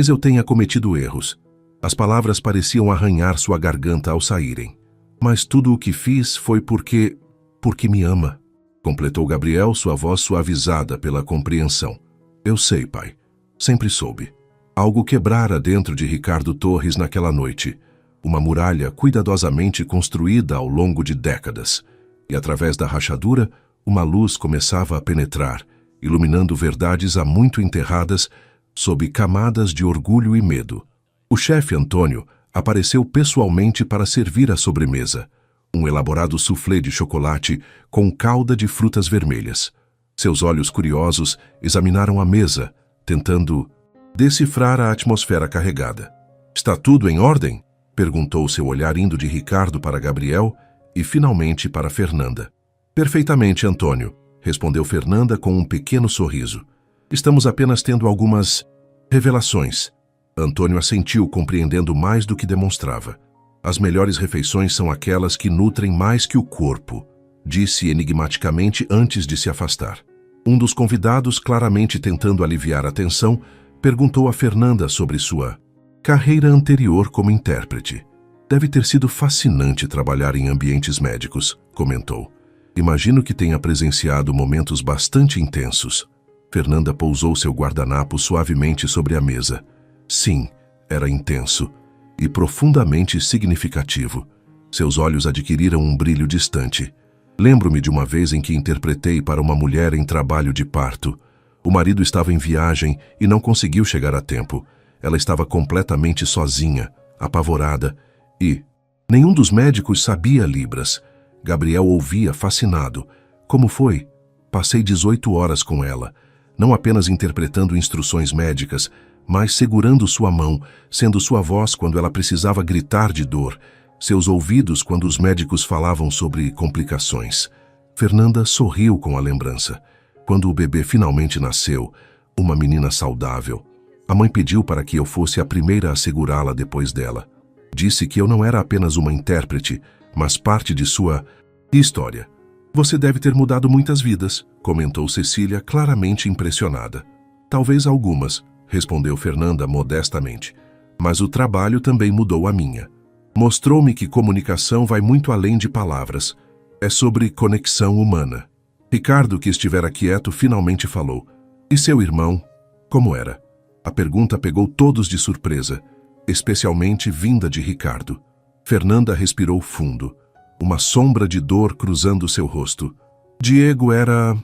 eu tenha cometido erros. As palavras pareciam arranhar sua garganta ao saírem. Mas tudo o que fiz foi porque me ama, completou Gabriel, sua voz suavizada pela compreensão. Eu sei, pai. Sempre soube. Algo quebrara dentro de Ricardo Torres naquela noite. Uma muralha cuidadosamente construída ao longo de décadas. E através da rachadura, uma luz começava a penetrar, iluminando verdades há muito enterradas sob camadas de orgulho e medo. O chefe Antônio apareceu pessoalmente para servir a sobremesa, um elaborado soufflé de chocolate com calda de frutas vermelhas. Seus olhos curiosos examinaram a mesa, tentando decifrar a atmosfera carregada. Está tudo em ordem? Perguntou, seu olhar indo de Ricardo para Gabriel e finalmente para Fernanda. Perfeitamente, Antônio, respondeu Fernanda com um pequeno sorriso. Estamos apenas tendo algumas revelações. Antônio assentiu, compreendendo mais do que demonstrava. As melhores refeições são aquelas que nutrem mais que o corpo, disse enigmaticamente antes de se afastar. Um dos convidados, claramente tentando aliviar a tensão, perguntou a Fernanda sobre sua carreira anterior como intérprete. Deve ter sido fascinante trabalhar em ambientes médicos, comentou. Imagino que tenha presenciado momentos bastante intensos. Fernanda pousou seu guardanapo suavemente sobre a mesa. Sim, era intenso e profundamente significativo. Seus olhos adquiriram um brilho distante. Lembro-me de uma vez em que interpretei para uma mulher em trabalho de parto. O marido estava em viagem e não conseguiu chegar a tempo. Ela estava completamente sozinha, apavorada, e nenhum dos médicos sabia Libras. Gabriel ouvia fascinado. Como foi? Passei 18 horas com ela, não apenas interpretando instruções médicas, mas segurando sua mão, sendo sua voz quando ela precisava gritar de dor, seus ouvidos quando os médicos falavam sobre complicações. Fernanda sorriu com a lembrança. Quando o bebê finalmente nasceu, uma menina saudável, a mãe pediu para que eu fosse a primeira a segurá-la depois dela. Disse que eu não era apenas uma intérprete, mas parte de sua história. Você deve ter mudado muitas vidas, comentou Cecília, claramente impressionada. Talvez algumas, respondeu Fernanda modestamente. Mas o trabalho também mudou a minha. Mostrou-me que comunicação vai muito além de palavras. É sobre conexão humana. Ricardo, que estivera quieto, finalmente falou. E seu irmão? Como era? A pergunta pegou todos de surpresa, especialmente vinda de Ricardo. Fernanda respirou fundo, uma sombra de dor cruzando seu rosto. Diego era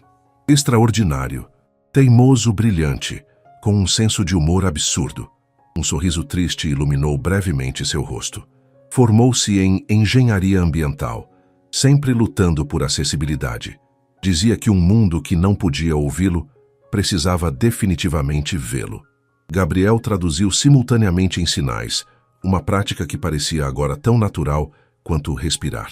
extraordinário, teimoso, brilhante, com um senso de humor absurdo. Um sorriso triste iluminou brevemente seu rosto. Formou-se em engenharia ambiental, sempre lutando por acessibilidade. Dizia que um mundo que não podia ouvi-lo precisava definitivamente vê-lo. Gabriel traduziu simultaneamente em sinais, uma prática que parecia agora tão natural quanto respirar.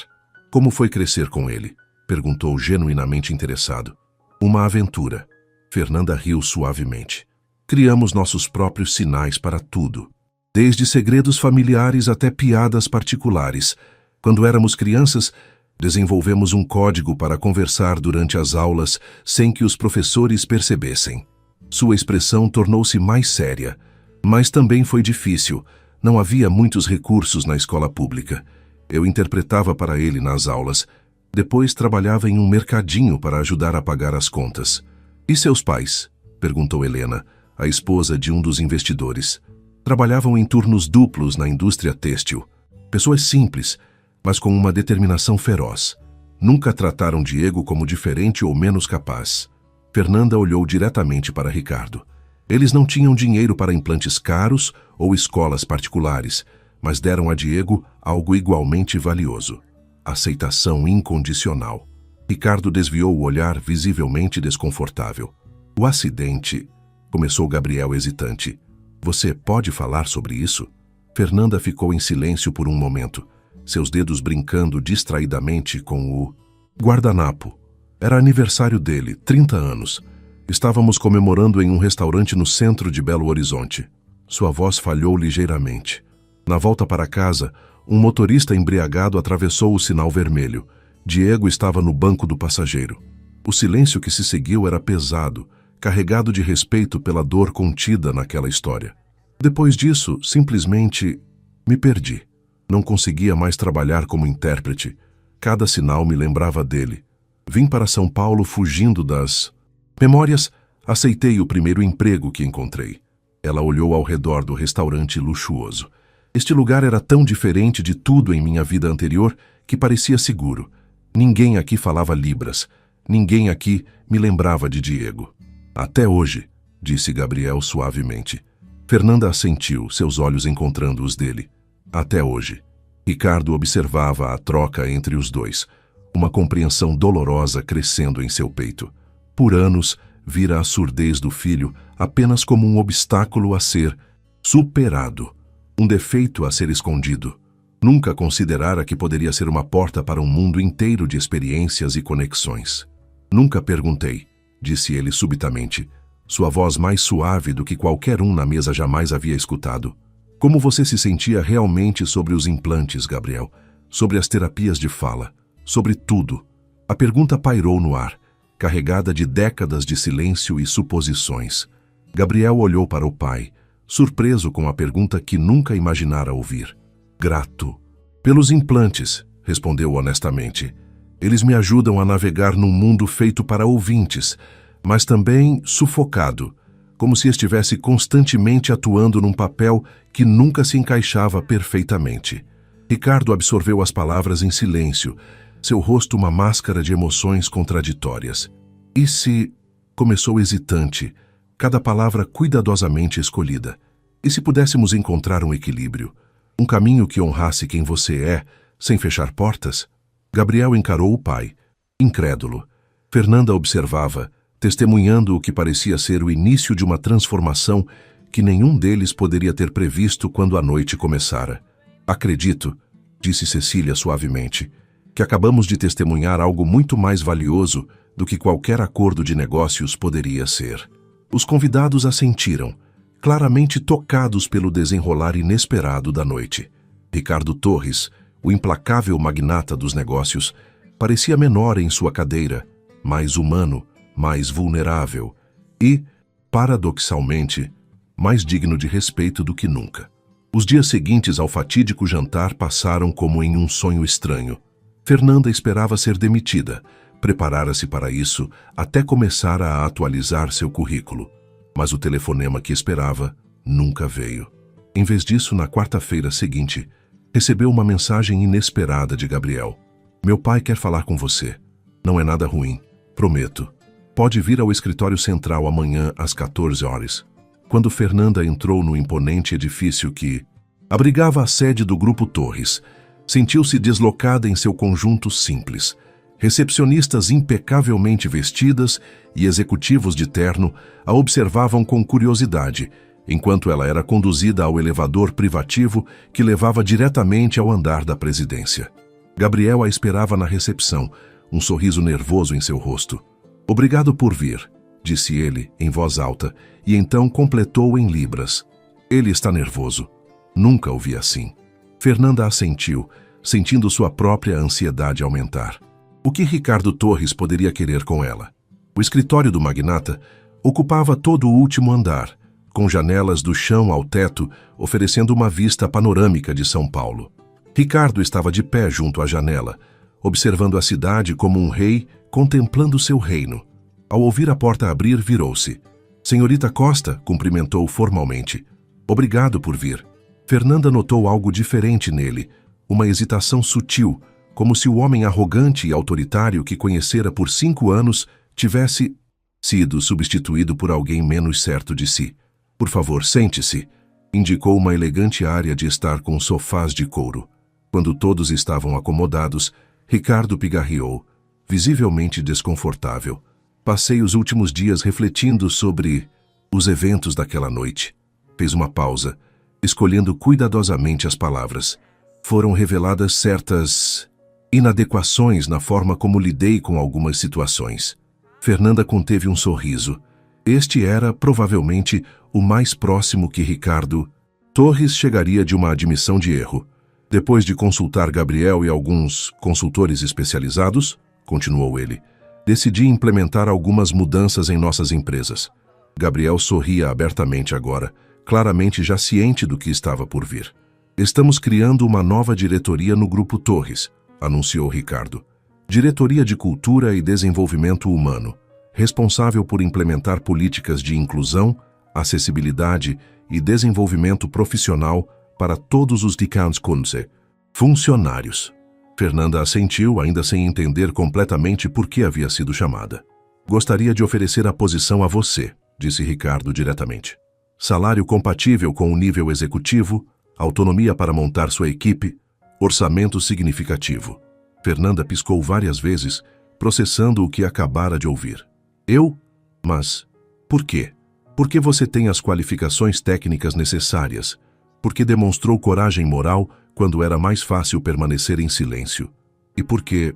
Como foi crescer com ele? Perguntou genuinamente interessado. Uma aventura. Fernanda riu suavemente. Criamos nossos próprios sinais para tudo. Desde segredos familiares até piadas particulares. Quando éramos crianças, desenvolvemos um código para conversar durante as aulas sem que os professores percebessem. Sua expressão tornou-se mais séria, mas também foi difícil. Não havia muitos recursos na escola pública. Eu interpretava para ele nas aulas. Depois trabalhava em um mercadinho para ajudar a pagar as contas. E seus pais? Perguntou Helena, a esposa de um dos investidores. Trabalhavam em turnos duplos na indústria têxtil. Pessoas simples, mas com uma determinação feroz. Nunca trataram Diego como diferente ou menos capaz. Fernanda olhou diretamente para Ricardo. Eles não tinham dinheiro para implantes caros ou escolas particulares, mas deram a Diego algo igualmente valioso: aceitação incondicional. Ricardo desviou o olhar, visivelmente desconfortável. O acidente... Começou Gabriel hesitante. Você pode falar sobre isso? Fernanda ficou em silêncio por um momento, seus dedos brincando distraidamente com o guardanapo. Era aniversário dele, 30 anos. Estávamos comemorando em um restaurante no centro de Belo Horizonte. Sua voz falhou ligeiramente. Na volta para casa, um motorista embriagado atravessou o sinal vermelho. Diego estava no banco do passageiro. O silêncio que se seguiu era pesado, carregado de respeito pela dor contida naquela história. Depois disso, simplesmente me perdi. Não conseguia mais trabalhar como intérprete. Cada sinal me lembrava dele. Vim para São Paulo fugindo das memórias. Aceitei o primeiro emprego que encontrei. Ela olhou ao redor do restaurante luxuoso. Este lugar era tão diferente de tudo em minha vida anterior que parecia seguro. Ninguém aqui falava libras. Ninguém aqui me lembrava de Diego. Até hoje, disse Gabriel suavemente. Fernanda assentiu, seus olhos encontrando os dele. Até hoje. Ricardo observava a troca entre os dois, uma compreensão dolorosa crescendo em seu peito. Por anos, vira a surdez do filho apenas como um obstáculo a ser superado, um defeito a ser escondido. Nunca considerara que poderia ser uma porta para um mundo inteiro de experiências e conexões. Nunca perguntei, disse ele subitamente, sua voz mais suave do que qualquer um na mesa jamais havia escutado. Como você se sentia realmente sobre os implantes, Gabriel? Sobre as terapias de fala? Sobre tudo? A pergunta pairou no ar, carregada de décadas de silêncio e suposições. Gabriel olhou para o pai, surpreso com a pergunta que nunca imaginara ouvir. Grato. Pelos implantes, respondeu honestamente. Eles me ajudam a navegar num mundo feito para ouvintes, mas também sufocado, como se estivesse constantemente atuando num papel que nunca se encaixava perfeitamente. Ricardo absorveu as palavras em silêncio, seu rosto uma máscara de emoções contraditórias. E se... Começou hesitante, cada palavra cuidadosamente escolhida. E se pudéssemos encontrar um equilíbrio? Um caminho que honrasse quem você é, sem fechar portas? Gabriel encarou o pai, incrédulo. Fernanda observava, testemunhando o que parecia ser o início de uma transformação que nenhum deles poderia ter previsto quando a noite começara. Acredito, disse Cecília suavemente, que acabamos de testemunhar algo muito mais valioso do que qualquer acordo de negócios poderia ser. Os convidados assentiram, claramente tocados pelo desenrolar inesperado da noite. Ricardo Torres, o implacável magnata dos negócios, parecia menor em sua cadeira, mais humano, mais vulnerável e, paradoxalmente, mais digno de respeito do que nunca. Os dias seguintes ao fatídico jantar passaram como em um sonho estranho. Fernanda esperava ser demitida, preparara-se para isso até começar a atualizar seu currículo. Mas o telefonema que esperava nunca veio. Em vez disso, na quarta-feira seguinte, recebeu uma mensagem inesperada de Gabriel. Meu pai quer falar com você. Não é nada ruim, prometo. Pode vir ao escritório central amanhã às 14 horas. Quando Fernanda entrou no imponente edifício que abrigava a sede do Grupo Torres, sentiu-se deslocada em seu conjunto simples. Recepcionistas impecavelmente vestidas e executivos de terno a observavam com curiosidade, enquanto ela era conduzida ao elevador privativo que levava diretamente ao andar da presidência. Gabriel a esperava na recepção, um sorriso nervoso em seu rosto. Obrigado por vir, disse ele em voz alta, e então completou em libras. Ele está nervoso. Nunca o vi assim. Fernanda assentiu, sentindo sua própria ansiedade aumentar. O que Ricardo Torres poderia querer com ela? O escritório do magnata ocupava todo o último andar, com janelas do chão ao teto, oferecendo uma vista panorâmica de São Paulo. Ricardo estava de pé junto à janela, observando a cidade como um rei contemplando seu reino. Ao ouvir a porta abrir, virou-se. Senhorita Costa, cumprimentou formalmente. Obrigado por vir. Fernanda notou algo diferente nele, uma hesitação sutil, como se o homem arrogante e autoritário que conhecera por 5 anos tivesse sido substituído por alguém menos certo de si. Por favor, sente-se, indicou uma elegante área de estar com sofás de couro. Quando todos estavam acomodados, Ricardo pigarreou, visivelmente desconfortável. Passei os últimos dias refletindo sobre os eventos daquela noite. Fez uma pausa, escolhendo cuidadosamente as palavras. Foram reveladas certas inadequações na forma como lidei com algumas situações. Fernanda conteve um sorriso. Este era, provavelmente, o mais próximo que Ricardo Torres chegaria de uma admissão de erro. Depois de consultar Gabriel e alguns consultores especializados, continuou ele, decidi implementar algumas mudanças em nossas empresas. Gabriel sorria abertamente agora, claramente já ciente do que estava por vir. Estamos criando uma nova diretoria no Grupo Torres, anunciou Ricardo. Diretoria de Cultura e Desenvolvimento Humano, responsável por implementar políticas de inclusão, acessibilidade e desenvolvimento profissional para todos os Dikans-Kunze, funcionários. Fernanda assentiu, ainda sem entender completamente por que havia sido chamada. Gostaria de oferecer a posição a você, disse Ricardo diretamente. Salário compatível com o nível executivo, autonomia para montar sua equipe, orçamento significativo. Fernanda piscou várias vezes, processando o que acabara de ouvir. Eu? Mas por quê? Porque você tem as qualificações técnicas necessárias, porque demonstrou coragem moral quando era mais fácil permanecer em silêncio. E porque...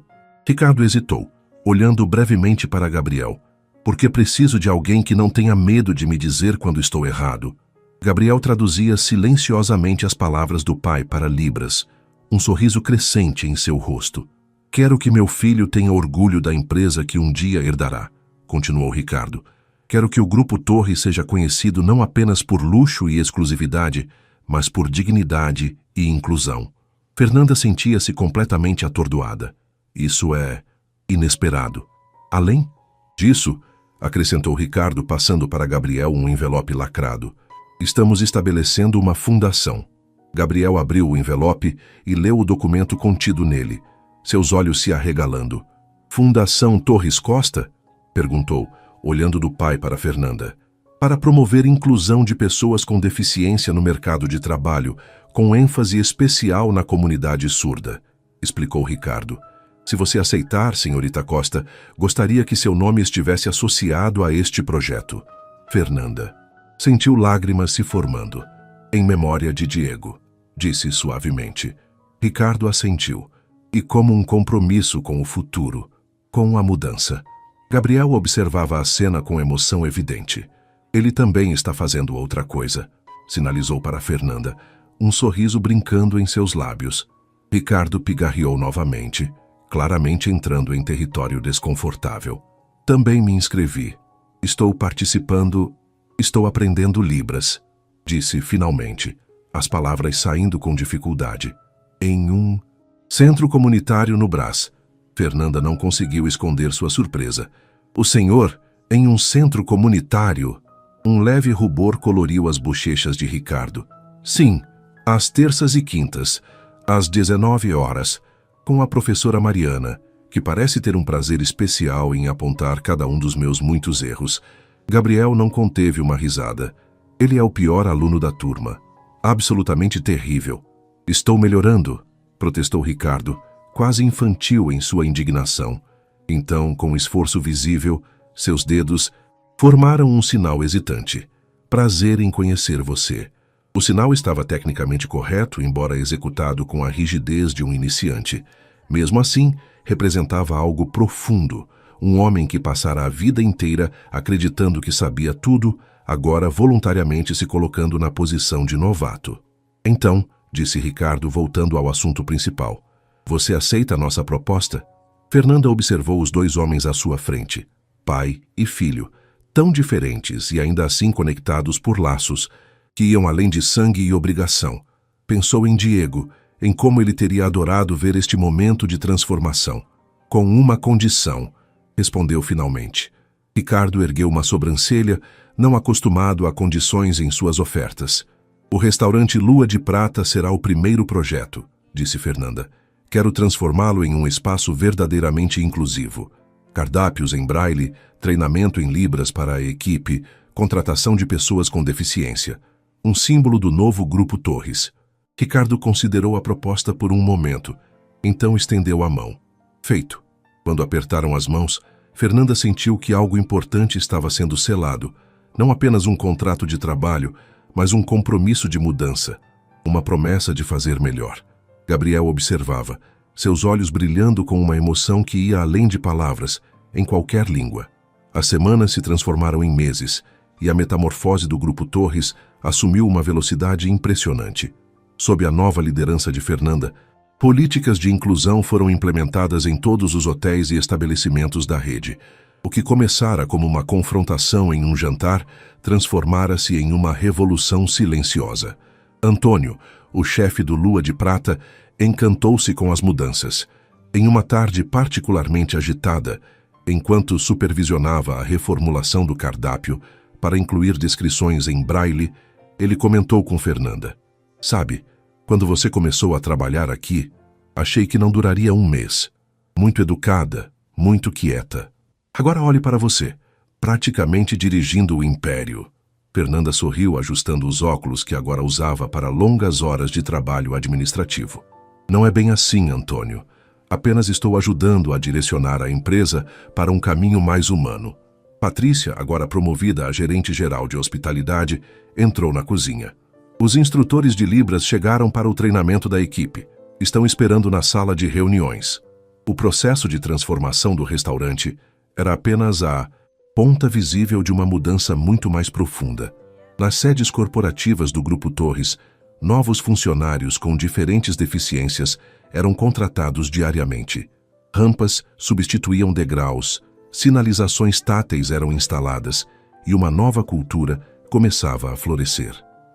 Ricardo hesitou, olhando brevemente para Gabriel. Porque preciso de alguém que não tenha medo de me dizer quando estou errado. Gabriel traduzia silenciosamente as palavras do pai para libras, um sorriso crescente em seu rosto. Quero que meu filho tenha orgulho da empresa que um dia herdará, continuou Ricardo. Quero que o Grupo Torres seja conhecido não apenas por luxo e exclusividade, mas por dignidade e inclusão. Fernanda sentia-se completamente atordoada. Isso é inesperado. Além disso, acrescentou Ricardo, passando para Gabriel um envelope lacrado, estamos estabelecendo uma fundação. Gabriel abriu o envelope e leu o documento contido nele, seus olhos se arregalando. Fundação Torres Costa? Perguntou, olhando do pai para Fernanda. Para promover inclusão de pessoas com deficiência no mercado de trabalho, com ênfase especial na comunidade surda, explicou Ricardo. Se você aceitar, senhorita Costa, gostaria que seu nome estivesse associado a este projeto. Fernanda sentiu lágrimas se formando. Em memória de Diego, disse suavemente. Ricardo assentiu, e como um compromisso com o futuro, com a mudança. Gabriel observava a cena com emoção evidente. Ele também está fazendo outra coisa, sinalizou para Fernanda, um sorriso brincando em seus lábios. Ricardo pigarreou novamente, claramente entrando em território desconfortável. Também me inscrevi. Estou participando, estou aprendendo Libras, disse finalmente, as palavras saindo com dificuldade. Em um centro comunitário no Brás. Fernanda não conseguiu esconder sua surpresa. O senhor, em um centro comunitário? Um leve rubor coloriu as bochechas de Ricardo. Sim, às terças e quintas, às 19 horas, com a professora Mariana, que parece ter um prazer especial em apontar cada um dos meus muitos erros. Gabriel não conteve uma risada. Ele é o pior aluno da turma. Absolutamente terrível. Estou melhorando, protestou Ricardo, quase infantil em sua indignação. Então, com esforço visível, seus dedos formaram um sinal hesitante. Prazer em conhecer você. O sinal estava tecnicamente correto, embora executado com a rigidez de um iniciante. Mesmo assim, representava algo profundo. Um homem que passara a vida inteira acreditando que sabia tudo, agora voluntariamente se colocando na posição de novato. Então, disse Ricardo, voltando ao assunto principal, você aceita a nossa proposta? Fernanda observou os dois homens à sua frente, pai e filho, tão diferentes e ainda assim conectados por laços, que iam além de sangue e obrigação. Pensou em Diego, em como ele teria adorado ver este momento de transformação. Com uma condição, respondeu finalmente. Ricardo ergueu uma sobrancelha, não acostumado a condições em suas ofertas. O restaurante Lua de Prata será o primeiro projeto, disse Fernanda. Quero transformá-lo em um espaço verdadeiramente inclusivo. Cardápios em braille, treinamento em libras para a equipe, contratação de pessoas com deficiência. Um símbolo do novo Grupo Torres. Ricardo considerou a proposta por um momento, então estendeu a mão. Feito. Quando apertaram as mãos, Fernanda sentiu que algo importante estava sendo selado. Não apenas um contrato de trabalho, mas um compromisso de mudança. Uma promessa de fazer melhor. Gabriel observava, seus olhos brilhando com uma emoção que ia além de palavras, em qualquer língua. As semanas se transformaram em meses, e a metamorfose do Grupo Torres assumiu uma velocidade impressionante. Sob a nova liderança de Fernanda, políticas de inclusão foram implementadas em todos os hotéis e estabelecimentos da rede. O que começara como uma confrontação em um jantar, transformara-se em uma revolução silenciosa. Antônio, o chefe do Lua de Prata, encantou-se com as mudanças. Em uma tarde particularmente agitada, enquanto supervisionava a reformulação do cardápio para incluir descrições em braille, ele comentou com Fernanda. Sabe, quando você começou a trabalhar aqui, achei que não duraria um mês. Muito educada, muito quieta. Agora olhe para você, praticamente dirigindo o império. Fernanda sorriu ajustando os óculos que agora usava para longas horas de trabalho administrativo. Não é bem assim, Antônio. Apenas estou ajudando a direcionar a empresa para um caminho mais humano. Patrícia, agora promovida a gerente-geral de hospitalidade, entrou na cozinha. Os instrutores de Libras chegaram para o treinamento da equipe. Estão esperando na sala de reuniões. O processo de transformação do restaurante era apenas a ponta visível de uma mudança muito mais profunda. Nas sedes corporativas do Grupo Torres, novos funcionários com diferentes deficiências eram contratados diariamente. Rampas substituíam degraus, sinalizações táteis eram instaladas e uma nova cultura começava a florescer.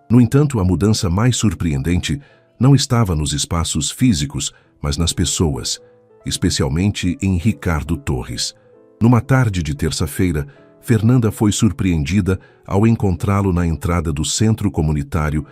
No entanto, a mudança mais surpreendente não estava nos espaços físicos, mas nas pessoas, especialmente em Ricardo Torres. Numa tarde de terça-feira, Fernanda foi surpreendida ao encontrá-lo na entrada do centro comunitário,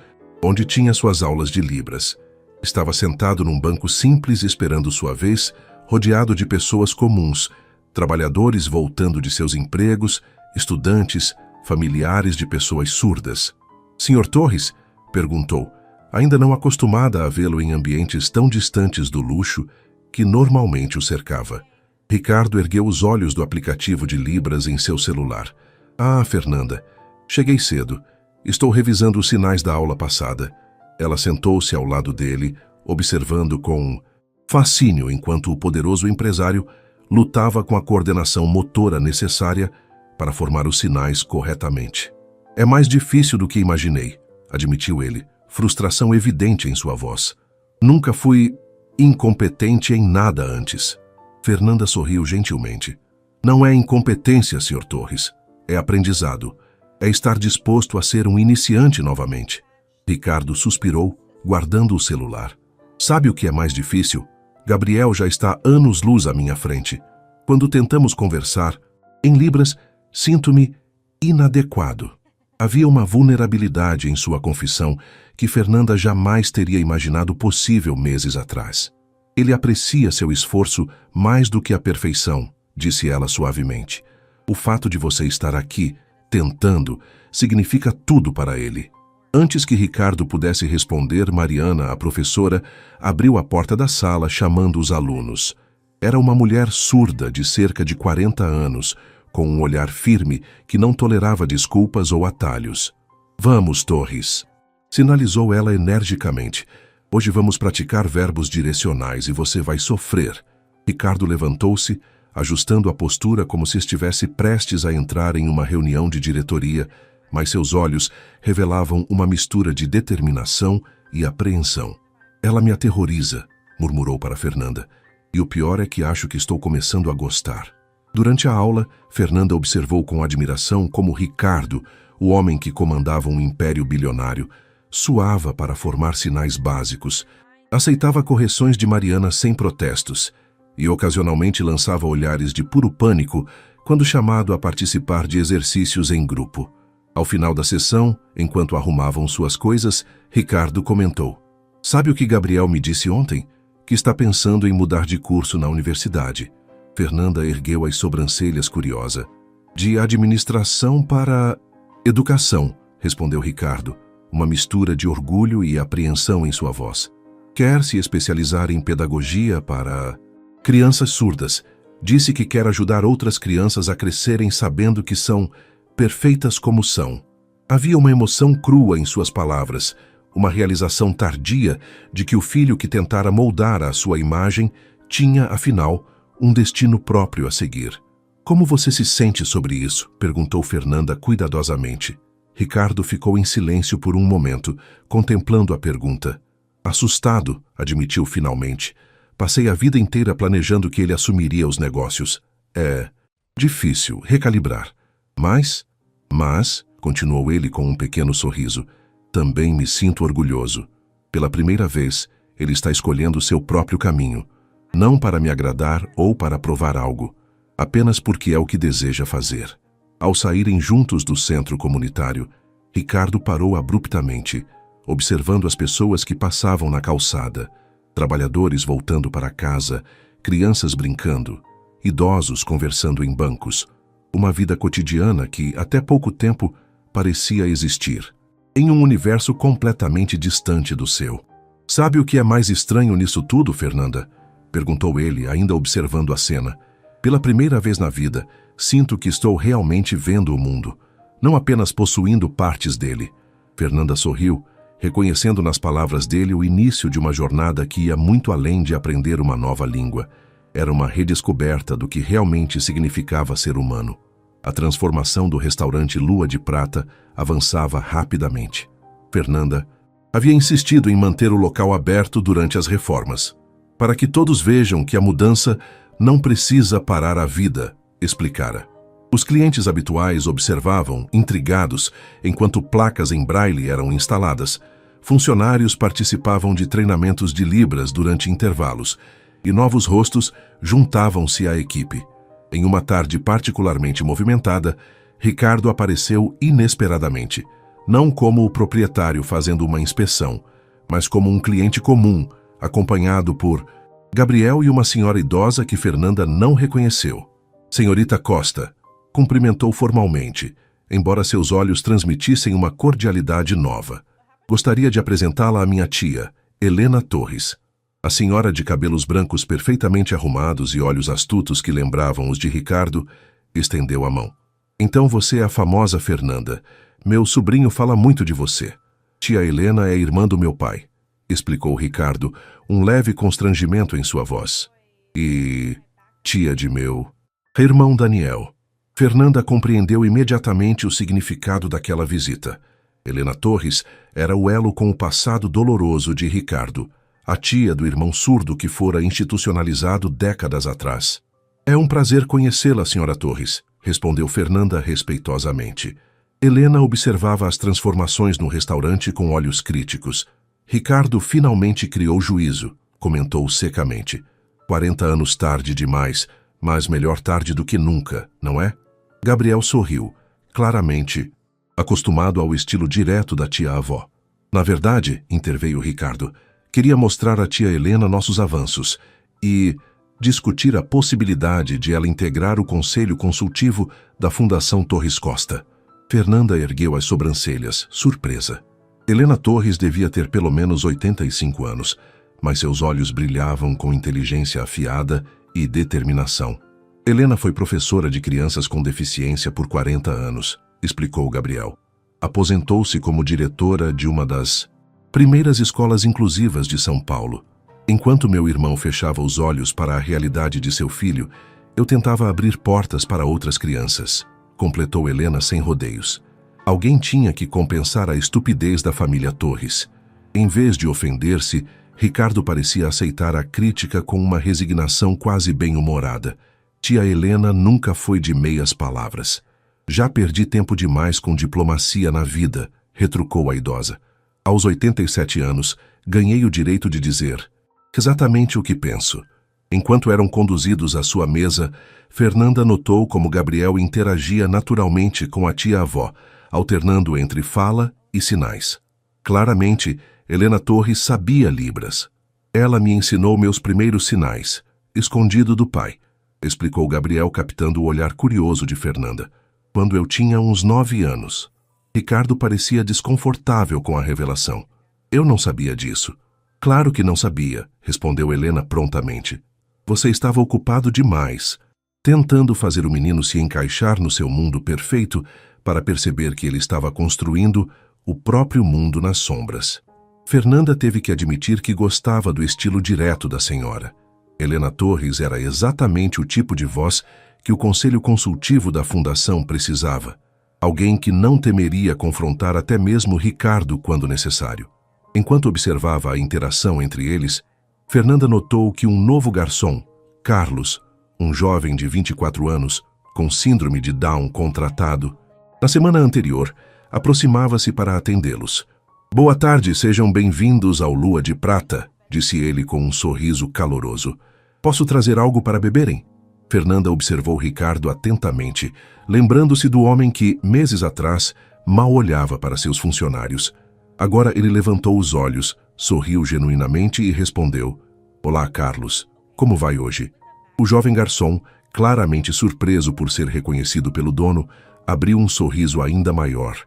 onde tinha suas aulas de Libras. Estava sentado num banco simples esperando sua vez, rodeado de pessoas comuns, trabalhadores voltando de seus empregos, estudantes, familiares de pessoas surdas. Sr. Torres? Perguntou, ainda não acostumada a vê-lo em ambientes tão distantes do luxo que normalmente o cercava. Ricardo ergueu os olhos do aplicativo de Libras em seu celular. Ah, Fernanda, cheguei cedo. Estou revisando os sinais da aula passada. Ela sentou-se ao lado dele, observando com fascínio enquanto o poderoso empresário lutava com a coordenação motora necessária para formar os sinais corretamente. É mais difícil do que imaginei, admitiu ele, frustração evidente em sua voz. Nunca fui incompetente em nada antes. Fernanda sorriu gentilmente. Não é incompetência, Sr. Torres. É aprendizado. É estar disposto a ser um iniciante novamente. Ricardo suspirou, guardando o celular. Sabe o que é mais difícil? Gabriel já está anos-luz à minha frente. Quando tentamos conversar, em Libras, sinto-me inadequado. Havia uma vulnerabilidade em sua confissão que Fernanda jamais teria imaginado possível meses atrás. Ele aprecia seu esforço mais do que a perfeição, disse ela suavemente. O fato de você estar aqui, tentando, significa tudo para ele. Antes que Ricardo pudesse responder, Mariana, a professora, abriu a porta da sala chamando os alunos. Era uma mulher surda de cerca de 40 anos, com um olhar firme que não tolerava desculpas ou atalhos. Vamos, Torres, sinalizou ela energicamente. Hoje vamos praticar verbos direcionais e você vai sofrer. Ricardo levantou-se, ajustando a postura como se estivesse prestes a entrar em uma reunião de diretoria, mas seus olhos revelavam uma mistura de determinação e apreensão. Ela me aterroriza, murmurou para Fernanda, e o pior é que acho que estou começando a gostar. Durante a aula, Fernanda observou com admiração como Ricardo, o homem que comandava um império bilionário, suava para formar sinais básicos, aceitava correções de Mariana sem protestos e ocasionalmente lançava olhares de puro pânico quando chamado a participar de exercícios em grupo. Ao final da sessão, enquanto arrumavam suas coisas, Ricardo comentou: "Sabe o que Gabriel me disse ontem? Que está pensando em mudar de curso na universidade." Fernanda ergueu as sobrancelhas curiosa. "De administração para educação", respondeu Ricardo, uma mistura de orgulho e apreensão em sua voz. "Quer se especializar em pedagogia para crianças surdas. Disse que quer ajudar outras crianças a crescerem sabendo que são perfeitas como são." Havia uma emoção crua em suas palavras, uma realização tardia de que o filho que tentara moldar a sua imagem tinha, afinal, um destino próprio a seguir. "Como você se sente sobre isso?" perguntou Fernanda cuidadosamente. Ricardo ficou em silêncio por um momento, contemplando a pergunta. "Assustado", admitiu finalmente. "Passei a vida inteira planejando que ele assumiria os negócios. É difícil recalibrar. Mas, continuou ele com um pequeno sorriso, também me sinto orgulhoso. Pela primeira vez, ele está escolhendo seu próprio caminho, não para me agradar ou para provar algo, apenas porque é o que deseja fazer." Ao saírem juntos do centro comunitário, Ricardo parou abruptamente, observando as pessoas que passavam na calçada, trabalhadores voltando para casa, crianças brincando, idosos conversando em bancos, uma vida cotidiana que, até pouco tempo, parecia existir, em um universo completamente distante do seu. "Sabe o que é mais estranho nisso tudo, Fernanda?" perguntou ele, ainda observando a cena. "Pela primeira vez na vida, sinto que estou realmente vendo o mundo, não apenas possuindo partes dele." Fernanda sorriu, reconhecendo nas palavras dele o início de uma jornada que ia muito além de aprender uma nova língua. Era uma redescoberta do que realmente significava ser humano. A transformação do restaurante Lua de Prata avançava rapidamente. Fernanda havia insistido em manter o local aberto durante as reformas, para que todos vejam que a mudança não precisa parar a vida, explicara. Os clientes habituais observavam, intrigados, enquanto placas em braille eram instaladas. Funcionários participavam de treinamentos de Libras durante intervalos, e novos rostos juntavam-se à equipe. Em uma tarde particularmente movimentada, Ricardo apareceu inesperadamente, não como o proprietário fazendo uma inspeção, mas como um cliente comum, acompanhado por Gabriel e uma senhora idosa que Fernanda não reconheceu. "Senhorita Costa", cumprimentou formalmente, embora seus olhos transmitissem uma cordialidade nova. "Gostaria de apresentá-la à minha tia, Helena Torres." A senhora de cabelos brancos perfeitamente arrumados e olhos astutos que lembravam os de Ricardo, estendeu a mão. "Então você é a famosa Fernanda. Meu sobrinho fala muito de você. Tia Helena é irmã do meu pai", explicou Ricardo, um leve constrangimento em sua voz. "E tia de meu irmão Daniel." Fernanda compreendeu imediatamente o significado daquela visita. Helena Torres era o elo com o passado doloroso de Ricardo, a tia do irmão surdo que fora institucionalizado décadas atrás. "É um prazer conhecê-la, senhora Torres", respondeu Fernanda respeitosamente. Helena observava as transformações no restaurante com olhos críticos. "Ricardo finalmente criou juízo", comentou secamente. 40 anos tarde demais, mas melhor tarde do que nunca, não é?" Gabriel sorriu, claramente acostumado ao estilo direto da tia-avó. "Na verdade", interveio Ricardo, "queria mostrar à tia Helena nossos avanços e discutir a possibilidade de ela integrar o conselho consultivo da Fundação Torres Costa." Fernanda ergueu as sobrancelhas, surpresa. Helena Torres devia ter pelo menos 85 anos, mas seus olhos brilhavam com inteligência afiada e determinação. "Helena foi professora de crianças com deficiência por 40 anos, explicou Gabriel. Aposentou-se como diretora de uma das primeiras escolas inclusivas de São Paulo. Enquanto meu irmão fechava os olhos para a realidade de seu filho, eu tentava abrir portas para outras crianças", completou Helena sem rodeios. Alguém tinha que compensar a estupidez da família Torres. Em vez de ofender-se, Ricardo parecia aceitar a crítica com uma resignação quase bem-humorada. Tia Helena nunca foi de meias palavras. "Já perdi tempo demais com diplomacia na vida", retrucou a idosa. "Aos 87 anos, ganhei o direito de dizer exatamente o que penso." Enquanto eram conduzidos à sua mesa, Fernanda notou como Gabriel interagia naturalmente com a tia-avó, alternando entre fala e sinais. Claramente, Helena Torres sabia Libras. Ela me ensinou meus primeiros sinais, escondido do pai, explicou Gabriel, captando o olhar curioso de Fernanda. Quando eu tinha uns 9 anos. Ricardo parecia desconfortável com a revelação. Eu não sabia disso. Claro que não sabia, respondeu Helena prontamente. Você estava ocupado demais, tentando fazer o menino se encaixar no seu mundo perfeito para perceber que ele estava construindo o próprio mundo nas sombras. Fernanda teve que admitir que gostava do estilo direto da senhora. Helena Torres era exatamente o tipo de voz que o conselho consultivo da fundação precisava. Alguém que não temeria confrontar até mesmo Ricardo quando necessário. Enquanto observava a interação entre eles, Fernanda notou que um novo garçom, Carlos, um jovem de 24 anos, com síndrome de Down contratado, na semana anterior, aproximava-se para atendê-los. Boa tarde, sejam bem-vindos ao Lua de Prata, disse ele com um sorriso caloroso. Posso trazer algo para beberem? Fernanda observou Ricardo atentamente, lembrando-se do homem que, meses atrás, mal olhava para seus funcionários. Agora ele levantou os olhos, sorriu genuinamente e respondeu: Olá, Carlos. Como vai hoje? O jovem garçom, claramente surpreso por ser reconhecido pelo dono, abriu um sorriso ainda maior.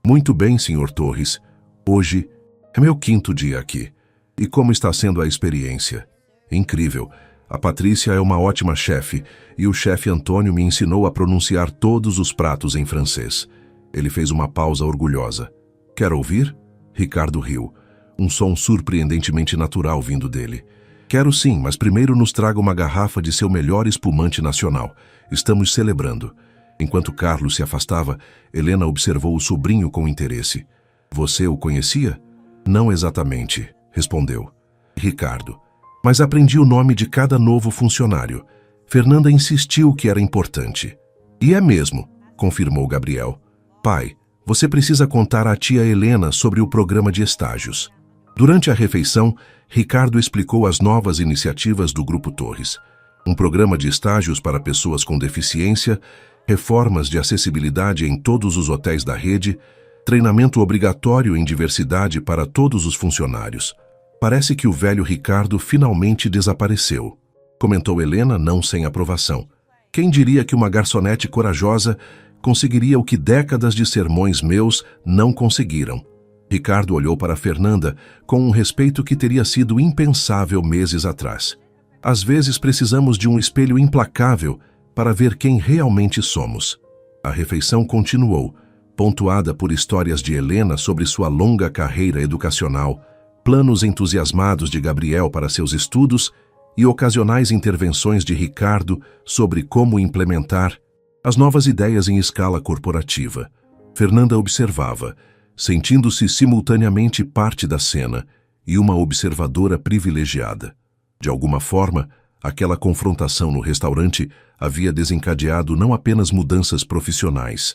Muito bem, Sr. Torres. Hoje é meu 5º dia aqui. E como está sendo a experiência? Incrível. A Patrícia é uma ótima chefe e o chefe Antônio me ensinou a pronunciar todos os pratos em francês. Ele fez uma pausa orgulhosa. Quer ouvir? Ricardo riu. Um som surpreendentemente natural vindo dele. Quero sim, mas primeiro nos traga uma garrafa de seu melhor espumante nacional. Estamos celebrando. Enquanto Carlos se afastava, Helena observou o sobrinho com interesse. Você o conhecia? Não exatamente, respondeu. Ricardo. Mas aprendi o nome de cada novo funcionário. Fernanda insistiu que era importante. E é mesmo, confirmou Gabriel. Pai, você precisa contar à tia Helena sobre o programa de estágios. Durante a refeição, Ricardo explicou as novas iniciativas do Grupo Torres. Um programa de estágios para pessoas com deficiência, reformas de acessibilidade em todos os hotéis da rede, treinamento obrigatório em diversidade para todos os funcionários. Parece que o velho Ricardo finalmente desapareceu, comentou Helena, não sem aprovação. Quem diria que uma garçonete corajosa conseguiria o que décadas de sermões meus não conseguiram? Ricardo olhou para Fernanda com um respeito que teria sido impensável meses atrás. Às vezes precisamos de um espelho implacável para ver quem realmente somos. A refeição continuou, pontuada por histórias de Helena sobre sua longa carreira educacional, planos entusiasmados de Gabriel para seus estudos e ocasionais intervenções de Ricardo sobre como implementar as novas ideias em escala corporativa. Fernanda observava, sentindo-se simultaneamente parte da cena e uma observadora privilegiada. De alguma forma, aquela confrontação no restaurante havia desencadeado não apenas mudanças profissionais,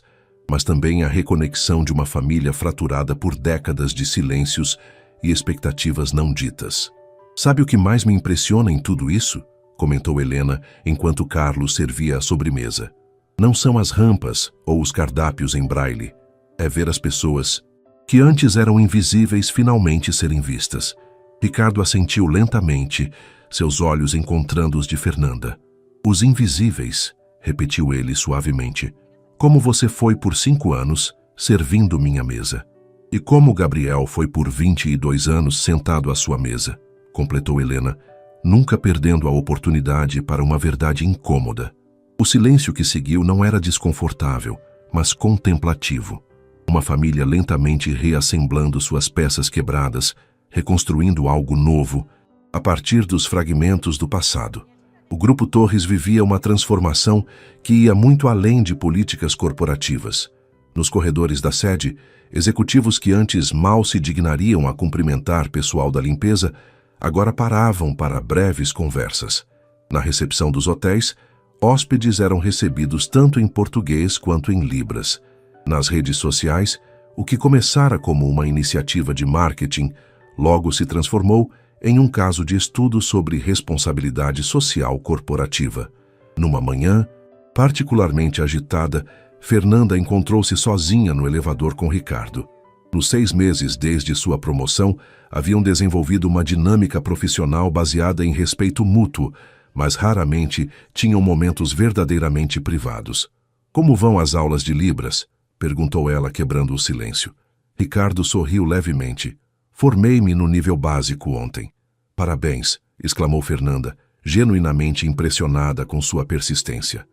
mas também a reconexão de uma família fraturada por décadas de silêncios e expectativas não ditas. Sabe o que mais me impressiona em tudo isso? Comentou Helena enquanto Carlos servia a sobremesa. Não são as rampas ou os cardápios em braille. É ver as pessoas que antes eram invisíveis finalmente serem vistas. Ricardo assentiu lentamente, seus olhos encontrando os de Fernanda. Os invisíveis, repetiu ele suavemente. Como você foi por 5 anos, servindo minha mesa. E como Gabriel foi por 22 anos sentado à sua mesa, completou Helena, nunca perdendo a oportunidade para uma verdade incômoda. O silêncio que seguiu não era desconfortável, mas contemplativo. Uma família lentamente reassemblando suas peças quebradas, reconstruindo algo novo, a partir dos fragmentos do passado. O Grupo Torres vivia uma transformação que ia muito além de políticas corporativas. Nos corredores da sede, executivos que antes mal se dignariam a cumprimentar pessoal da limpeza, agora paravam para breves conversas. Na recepção dos hotéis, hóspedes eram recebidos tanto em português quanto em libras. Nas redes sociais, o que começara como uma iniciativa de marketing, logo se transformou em um caso de estudo sobre responsabilidade social corporativa. Numa manhã, particularmente agitada, Fernanda encontrou-se sozinha no elevador com Ricardo. Nos 6 meses desde sua promoção, haviam desenvolvido uma dinâmica profissional baseada em respeito mútuo, mas raramente tinham momentos verdadeiramente privados. "Como vão as aulas de Libras?" perguntou ela, quebrando o silêncio. Ricardo sorriu levemente. "Formei-me no nível básico ontem." "Parabéns", exclamou Fernanda, genuinamente impressionada com sua persistência.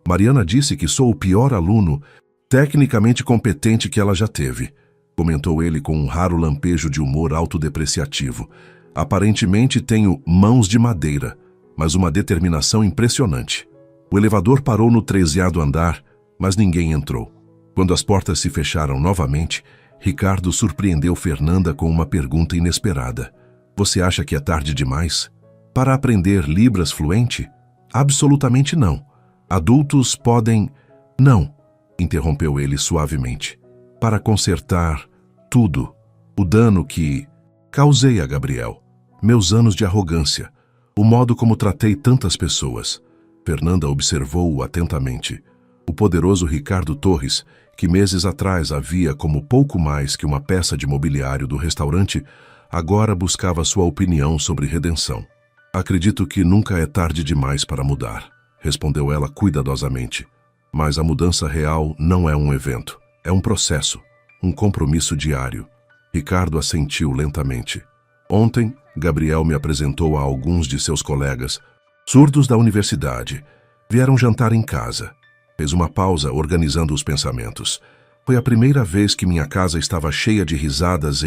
"Mariana disse que sou o pior aluno tecnicamente competente que ela já teve", comentou ele com um raro lampejo de humor autodepreciativo. "Aparentemente tenho mãos de madeira, mas uma determinação impressionante." O elevador parou no 13º andar, mas ninguém entrou. Quando as portas se fecharam novamente, Ricardo surpreendeu Fernanda com uma pergunta inesperada. "Você acha que é tarde demais para aprender Libras fluente?" "Absolutamente não. Adultos podem..." "Não", interrompeu ele suavemente. "Para consertar tudo, o dano que causei a Gabriel, meus anos de arrogância, o modo como tratei tantas pessoas." Fernanda observou-o atentamente. O poderoso Ricardo Torres, que meses atrás havia como pouco mais que uma peça de mobiliário do restaurante, agora buscava sua opinião sobre redenção. "Acredito que nunca é tarde demais para mudar", respondeu ela cuidadosamente. "Mas a mudança real não é um evento, é um processo, um compromisso diário." Ricardo assentiu lentamente. "Ontem, Gabriel me apresentou a alguns de seus colegas, surdos da universidade. Vieram jantar em casa." Fez uma pausa, organizando os pensamentos. "Foi a primeira vez que minha casa estava cheia de risadas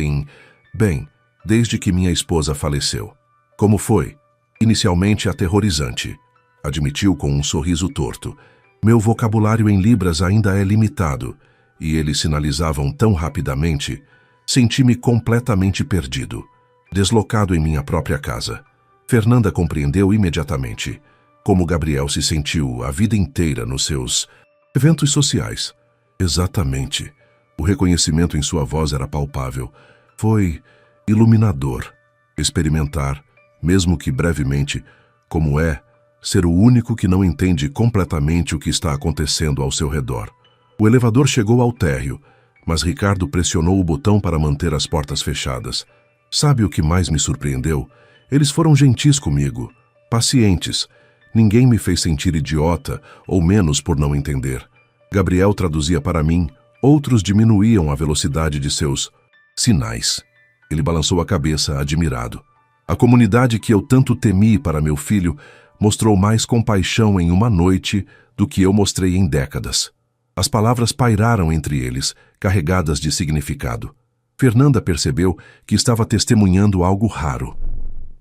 desde que minha esposa faleceu." "Como foi?" "Inicialmente aterrorizante", admitiu com um sorriso torto. "Meu vocabulário em Libras ainda é limitado, e eles sinalizavam tão rapidamente. Senti-me completamente perdido, deslocado em minha própria casa." Fernanda compreendeu imediatamente como Gabriel se sentiu a vida inteira nos seus eventos sociais. "Exatamente." O reconhecimento em sua voz era palpável. "Foi iluminador experimentar, mesmo que brevemente, como é ser o único que não entende completamente o que está acontecendo ao seu redor." O elevador chegou ao térreo, mas Ricardo pressionou o botão para manter as portas fechadas. "Sabe o que mais me surpreendeu? Eles foram gentis comigo, pacientes. Ninguém me fez sentir idiota ou menos por não entender. Gabriel traduzia para mim, outros diminuíam a velocidade de seus sinais." Ele balançou a cabeça, admirado. "A comunidade que eu tanto temi para meu filho mostrou mais compaixão em uma noite do que eu mostrei em décadas." As palavras pairaram entre eles, carregadas de significado. Fernanda percebeu que estava testemunhando algo raro.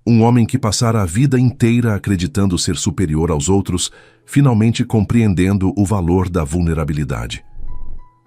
Um homem que passara a vida inteira acreditando ser superior aos outros, finalmente compreendendo o valor da vulnerabilidade.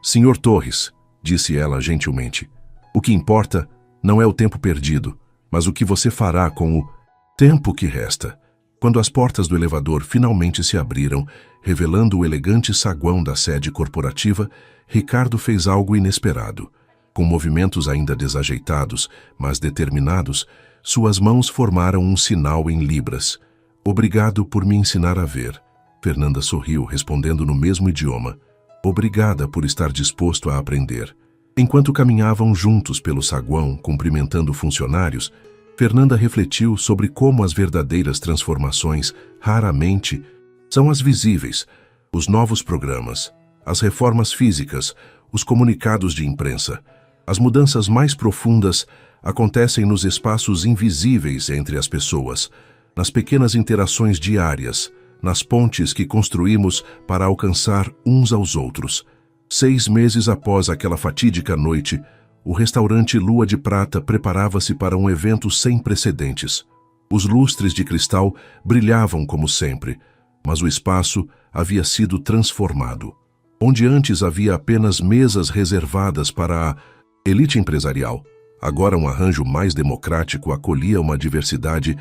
"Senhor Torres", disse ela gentilmente, "o que importa não é o tempo perdido, mas o que você fará com o tempo que resta." Quando as portas do elevador finalmente se abriram, revelando o elegante saguão da sede corporativa, Ricardo fez algo inesperado. Com movimentos ainda desajeitados, mas determinados, suas mãos formaram um sinal em Libras. "Obrigado por me ensinar a ver." Fernanda sorriu, respondendo no mesmo idioma. "Obrigada por estar disposto a aprender." Enquanto caminhavam juntos pelo saguão, cumprimentando funcionários, Fernanda refletiu sobre como as verdadeiras transformações raramente são as visíveis, os novos programas, as reformas físicas, os comunicados de imprensa. As mudanças mais profundas acontecem nos espaços invisíveis entre as pessoas, nas pequenas interações diárias, nas pontes que construímos para alcançar uns aos outros. 6 meses após aquela fatídica noite, o restaurante Lua de Prata preparava-se para um evento sem precedentes. Os lustres de cristal brilhavam como sempre, mas o espaço havia sido transformado. Onde antes havia apenas mesas reservadas para a elite empresarial, agora um arranjo mais democrático acolhia uma diversidade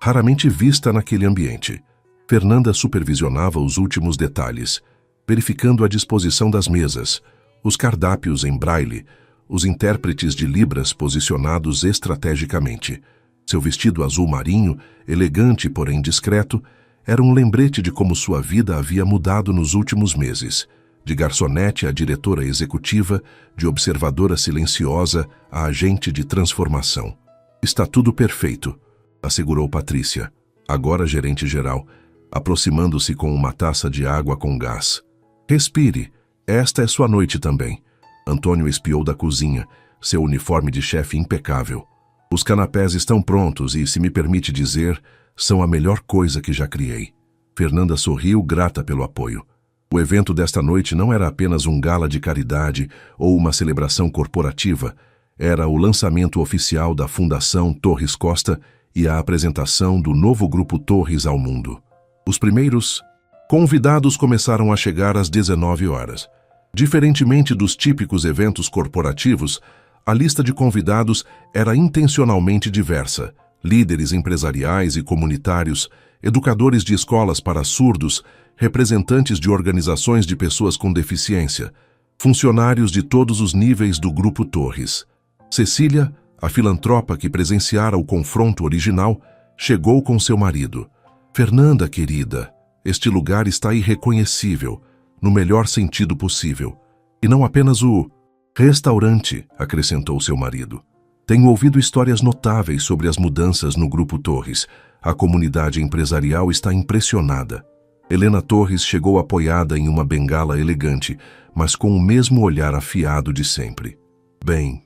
raramente vista naquele ambiente. Fernanda supervisionava os últimos detalhes, verificando a disposição das mesas, os cardápios em braille, os intérpretes de Libras posicionados estrategicamente. Seu vestido azul marinho, elegante porém discreto, era um lembrete de como sua vida havia mudado nos últimos meses. De garçonete a diretora executiva, de observadora silenciosa a agente de transformação. Está tudo perfeito, assegurou Patrícia, agora gerente geral, aproximando-se com uma taça de água com gás. Respire, esta é sua noite também. Antônio espiou da cozinha, seu uniforme de chefe impecável. Os canapés estão prontos e, se me permite dizer, são a melhor coisa que já criei. Fernanda sorriu, grata pelo apoio. O evento desta noite não era apenas um gala de caridade ou uma celebração corporativa, era o lançamento oficial da Fundação Torres Costa e a apresentação do novo Grupo Torres ao mundo. Os primeiros convidados começaram a chegar às 19 horas. Diferentemente dos típicos eventos corporativos, a lista de convidados era intencionalmente diversa. Líderes empresariais e comunitários, educadores de escolas para surdos, representantes de organizações de pessoas com deficiência, funcionários de todos os níveis do Grupo Torres. Cecília, a filantropa que presenciara o confronto original, chegou com seu marido. Fernanda, querida, este lugar está irreconhecível, no melhor sentido possível. E não apenas o restaurante, acrescentou seu marido. Tenho ouvido histórias notáveis sobre as mudanças no Grupo Torres. A comunidade empresarial está impressionada. Helena Torres chegou apoiada em uma bengala elegante, mas com o mesmo olhar afiado de sempre. Bem,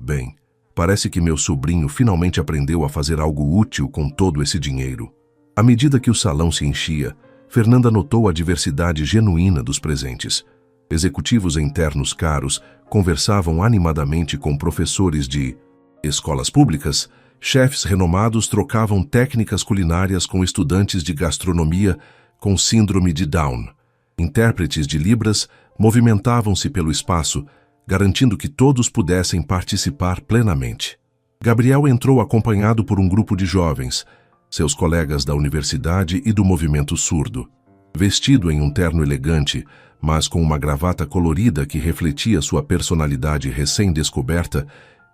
parece que meu sobrinho finalmente aprendeu a fazer algo útil com todo esse dinheiro. À medida que o salão se enchia, Fernanda notou a diversidade genuína dos presentes. Executivos internos caros conversavam animadamente com professores de escolas públicas, chefes renomados trocavam técnicas culinárias com estudantes de gastronomia com síndrome de Down. Intérpretes de Libras movimentavam-se pelo espaço, garantindo que todos pudessem participar plenamente. Gabriel entrou acompanhado por um grupo de jovens, seus colegas da universidade e do movimento surdo. Vestido em um terno elegante, mas com uma gravata colorida que refletia sua personalidade recém-descoberta,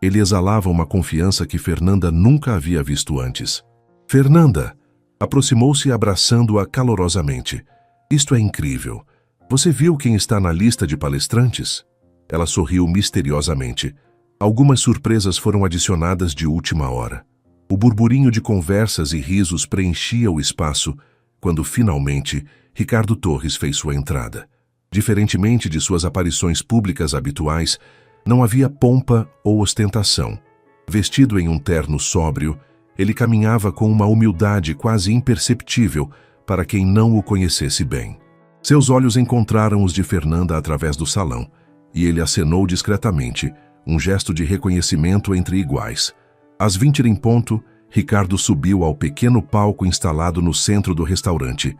ele exalava uma confiança que Fernanda nunca havia visto antes. Fernanda! Aproximou-se abraçando-a calorosamente. Isto é incrível. Você viu quem está na lista de palestrantes? Ela sorriu misteriosamente. Algumas surpresas foram adicionadas de última hora. O burburinho de conversas e risos preenchia o espaço quando, finalmente, Ricardo Torres fez sua entrada. Diferentemente de suas aparições públicas habituais, não havia pompa ou ostentação. Vestido em um terno sóbrio, ele caminhava com uma humildade quase imperceptível para quem não o conhecesse bem. Seus olhos encontraram os de Fernanda através do salão, e ele acenou discretamente, um gesto de reconhecimento entre iguais. Às 20 em ponto, Ricardo subiu ao pequeno palco instalado no centro do restaurante.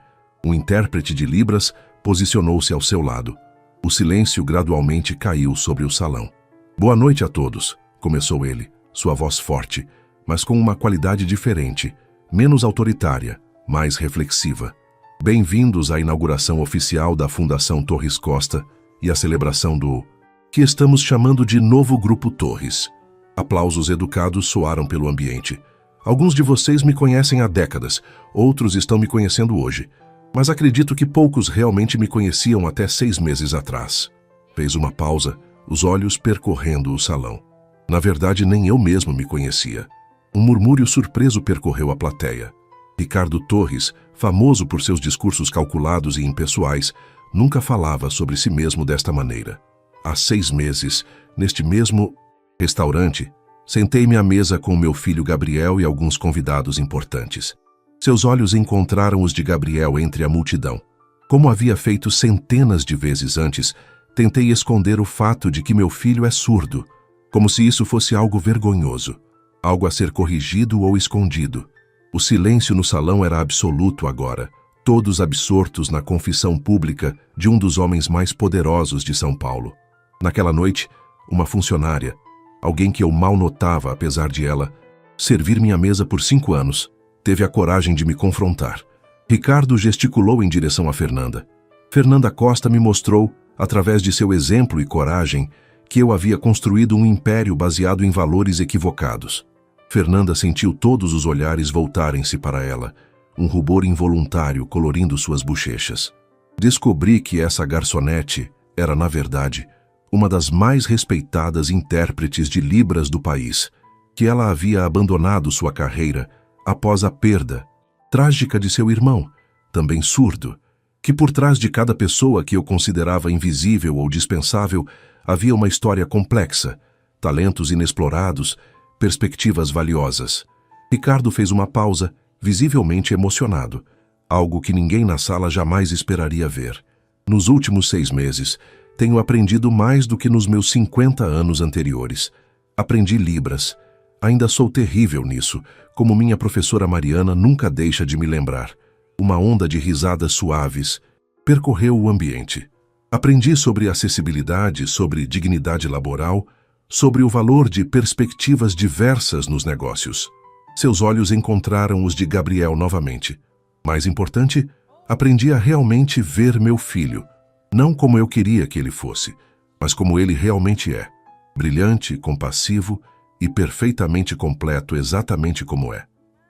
Um intérprete de Libras posicionou-se ao seu lado. O silêncio gradualmente caiu sobre o salão. Boa noite a todos, começou ele, sua voz forte, mas com uma qualidade diferente, menos autoritária, mais reflexiva. Bem-vindos à inauguração oficial da Fundação Torres Costa e à celebração do que estamos chamando de Novo Grupo Torres. Aplausos educados soaram pelo ambiente. Alguns de vocês me conhecem há décadas, outros estão me conhecendo hoje, mas acredito que poucos realmente me conheciam até 6 meses atrás. Fez uma pausa, os olhos percorrendo o salão. Na verdade, nem eu mesmo me conhecia. Um murmúrio surpreso percorreu a plateia. Ricardo Torres, famoso por seus discursos calculados e impessoais, nunca falava sobre si mesmo desta maneira. Há 6 meses, neste mesmo restaurante, sentei-me à mesa com meu filho Gabriel e alguns convidados importantes. Seus olhos encontraram os de Gabriel entre a multidão. Como havia feito centenas de vezes antes, tentei esconder o fato de que meu filho é surdo, como se isso fosse algo vergonhoso, algo a ser corrigido ou escondido. O silêncio no salão era absoluto agora, todos absortos na confissão pública de um dos homens mais poderosos de São Paulo. Naquela noite, uma funcionária, alguém que eu mal notava apesar de ela, servir minha mesa por 5 anos, teve a coragem de me confrontar. Ricardo gesticulou em direção a Fernanda. Fernanda Costa me mostrou, através de seu exemplo e coragem, que eu havia construído um império baseado em valores equivocados. Fernanda sentiu todos os olhares voltarem-se para ela, um rubor involuntário colorindo suas bochechas. Descobri que essa garçonete Era, na verdade, uma das mais respeitadas intérpretes de Libras do país, que ela havia abandonado sua carreira após a perda trágica de seu irmão, também surdo, que por trás de cada pessoa que eu considerava invisível ou dispensável havia uma história complexa, talentos inexplorados, perspectivas valiosas. Ricardo fez uma pausa, visivelmente emocionado, algo que ninguém na sala jamais esperaria ver. Nos últimos 6 meses, tenho aprendido mais do que nos meus 50 anos anteriores. Aprendi Libras. Ainda sou terrível nisso, como minha professora Mariana nunca deixa de me lembrar. Uma onda de risadas suaves percorreu o ambiente. Aprendi sobre acessibilidade, sobre dignidade laboral, sobre o valor de perspectivas diversas nos negócios. Seus olhos encontraram os de Gabriel novamente. Mais importante, aprendi a realmente ver meu filho, não como eu queria que ele fosse, mas como ele realmente é, brilhante, compassivo e perfeitamente completo exatamente como é.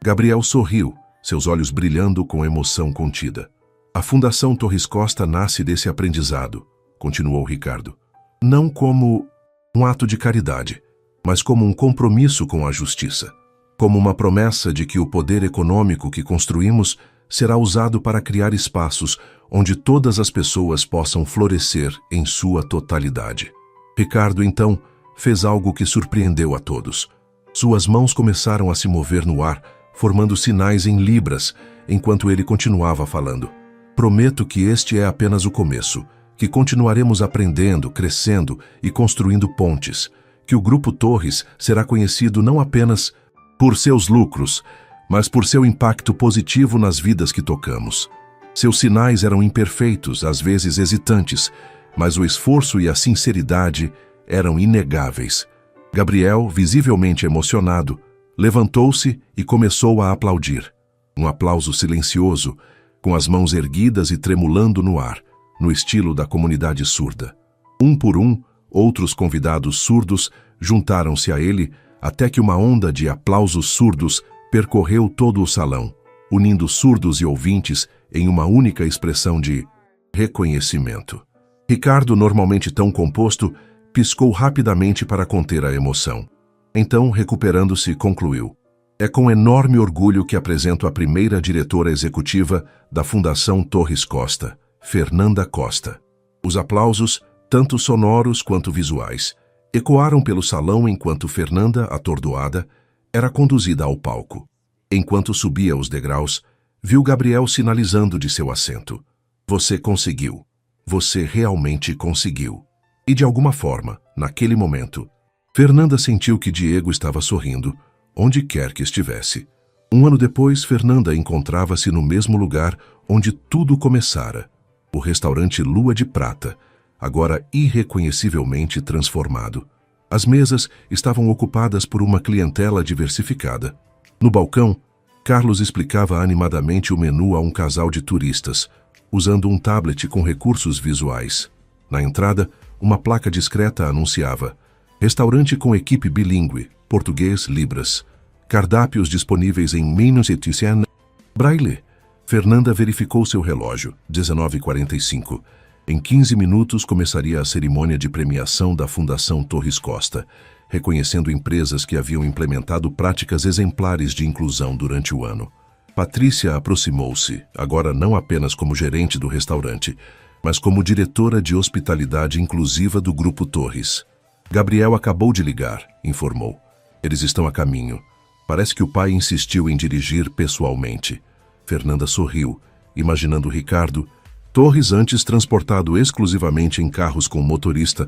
Gabriel sorriu, seus olhos brilhando com emoção contida. A Fundação Torres Costa nasce desse aprendizado, continuou Ricardo. Não como um ato de caridade, mas como um compromisso com a justiça. Como uma promessa de que o poder econômico que construímos será usado para criar espaços onde todas as pessoas possam florescer em sua totalidade. Ricardo, então, fez algo que surpreendeu a todos. Suas mãos começaram a se mover no ar, formando sinais em libras, enquanto ele continuava falando. Prometo que este é apenas o começo, que continuaremos aprendendo, crescendo e construindo pontes, que o Grupo Torres será conhecido não apenas por seus lucros, mas por seu impacto positivo nas vidas que tocamos. Seus sinais eram imperfeitos, às vezes hesitantes, mas o esforço e a sinceridade eram inegáveis. Gabriel, visivelmente emocionado, levantou-se e começou a aplaudir. Um aplauso silencioso, com as mãos erguidas e tremulando no ar, no estilo da comunidade surda. Um por um, outros convidados surdos juntaram-se a ele até que uma onda de aplausos surdos percorreu todo o salão, unindo surdos e ouvintes em uma única expressão de reconhecimento. Ricardo, normalmente tão composto, piscou rapidamente para conter a emoção. Então, recuperando-se, concluiu: é com enorme orgulho que apresento a primeira diretora executiva da Fundação Torres Costa, Fernanda Costa. Os aplausos, tanto sonoros quanto visuais, ecoaram pelo salão enquanto Fernanda, atordoada, era conduzida ao palco. Enquanto subia os degraus, viu Gabriel sinalizando de seu assento. Você conseguiu. Você realmente conseguiu. E de alguma forma, naquele momento, Fernanda sentiu que Diego estava sorrindo, onde quer que estivesse. 1 ano depois, Fernanda encontrava-se no mesmo lugar onde tudo começara, o restaurante Lua de Prata, agora irreconhecivelmente transformado. As mesas estavam ocupadas por uma clientela diversificada. No balcão, Carlos explicava animadamente o menu a um casal de turistas, usando um tablet com recursos visuais. Na entrada, uma placa discreta anunciava: restaurante com equipe bilíngue, português, libras. Cardápios disponíveis em menus éthicien braille. Fernanda verificou seu relógio, 19h45. Em 15 minutos começaria a cerimônia de premiação da Fundação Torres Costa, reconhecendo empresas que haviam implementado práticas exemplares de inclusão durante o ano. Patrícia aproximou-se, agora não apenas como gerente do restaurante, mas como diretora de hospitalidade inclusiva do Grupo Torres. Gabriel acabou de ligar, informou. Eles estão a caminho. Parece que o pai insistiu em dirigir pessoalmente. Fernanda sorriu, imaginando Ricardo, Torres antes transportado exclusivamente em carros com motorista,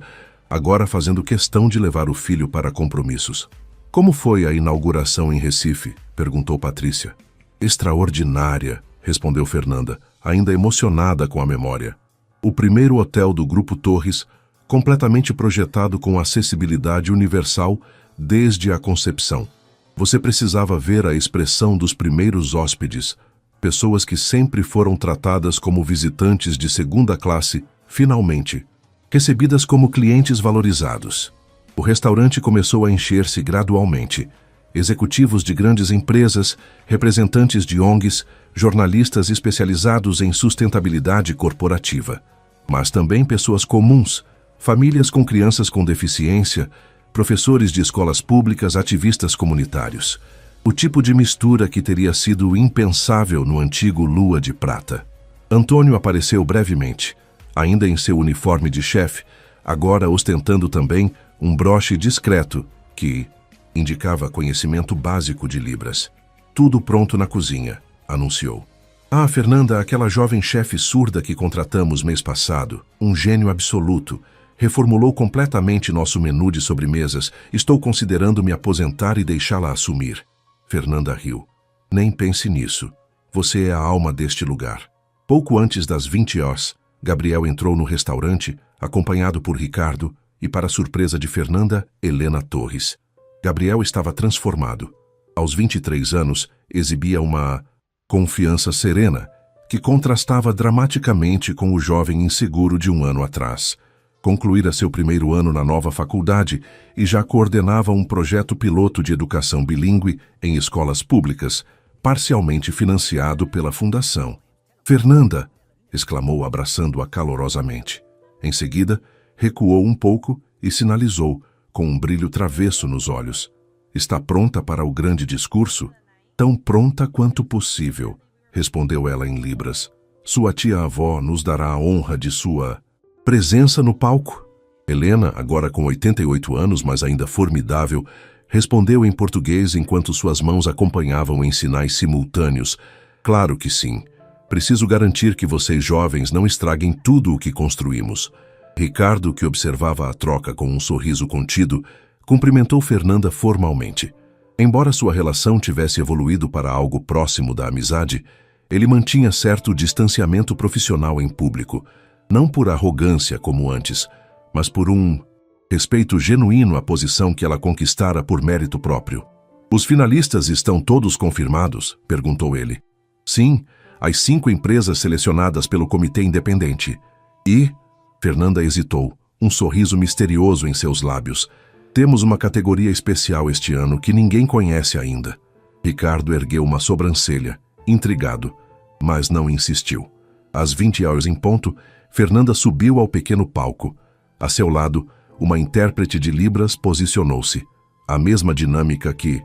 agora fazendo questão de levar o filho para compromissos. Como foi a inauguração em Recife? Perguntou Patrícia. Extraordinária, respondeu Fernanda, ainda emocionada com a memória. O primeiro hotel do Grupo Torres, completamente projetado com acessibilidade universal desde a concepção. Você precisava ver a expressão dos primeiros hóspedes, pessoas que sempre foram tratadas como visitantes de segunda classe, finalmente, recebidas como clientes valorizados. O restaurante começou a encher-se gradualmente. Executivos de grandes empresas, representantes de ONGs, jornalistas especializados em sustentabilidade corporativa. mas também pessoas comuns, famílias com crianças com deficiência, professores de escolas públicas, ativistas comunitários. O tipo de mistura que teria sido impensável no antigo Lua de Prata. Antônio apareceu brevemente, ainda em seu uniforme de chefe, agora ostentando também um broche discreto que indicava conhecimento básico de Libras. Tudo pronto na cozinha, anunciou. Ah, Fernanda, aquela jovem chefe surda que contratamos mês passado, um gênio absoluto, reformulou completamente nosso menu de sobremesas. Estou considerando me aposentar e deixá-la assumir. Fernanda riu. Nem pense nisso. Você é a alma deste lugar. Pouco antes das 20 horas, Gabriel entrou no restaurante, acompanhado por Ricardo e, para surpresa de Fernanda, Helena Torres. Gabriel estava transformado. Aos 23 anos, exibia uma confiança serena, que contrastava dramaticamente com o jovem inseguro de um ano atrás. Concluíra seu primeiro ano na nova faculdade e já coordenava um projeto piloto de educação bilíngue em escolas públicas, parcialmente financiado pela Fundação. Fernanda! Exclamou, abraçando-a calorosamente. Em seguida, recuou um pouco e sinalizou, com um brilho travesso nos olhos. Está pronta para o grande discurso? Tão pronta quanto possível, respondeu ela em Libras. Sua tia-avó nos dará a honra de sua presença no palco. Helena, agora com 88 anos, mas ainda formidável, respondeu em português enquanto suas mãos acompanhavam em sinais simultâneos. Claro que sim. Preciso garantir que vocês jovens não estraguem tudo o que construímos. Ricardo, que observava a troca com um sorriso contido, cumprimentou Fernanda formalmente. Embora sua relação tivesse evoluído para algo próximo da amizade, ele mantinha certo distanciamento profissional em público, não por arrogância como antes, mas por um respeito genuíno à posição que ela conquistara por mérito próprio. Os finalistas estão todos confirmados? Perguntou ele. Sim, as 5 empresas selecionadas pelo comitê independente. E... Fernanda hesitou, um sorriso misterioso em seus lábios. Temos uma categoria especial este ano que ninguém conhece ainda. Ricardo ergueu uma sobrancelha, intrigado, mas não insistiu. Às 20 horas em ponto, Fernanda subiu ao pequeno palco. A seu lado, uma intérprete de Libras posicionou-se. A mesma dinâmica que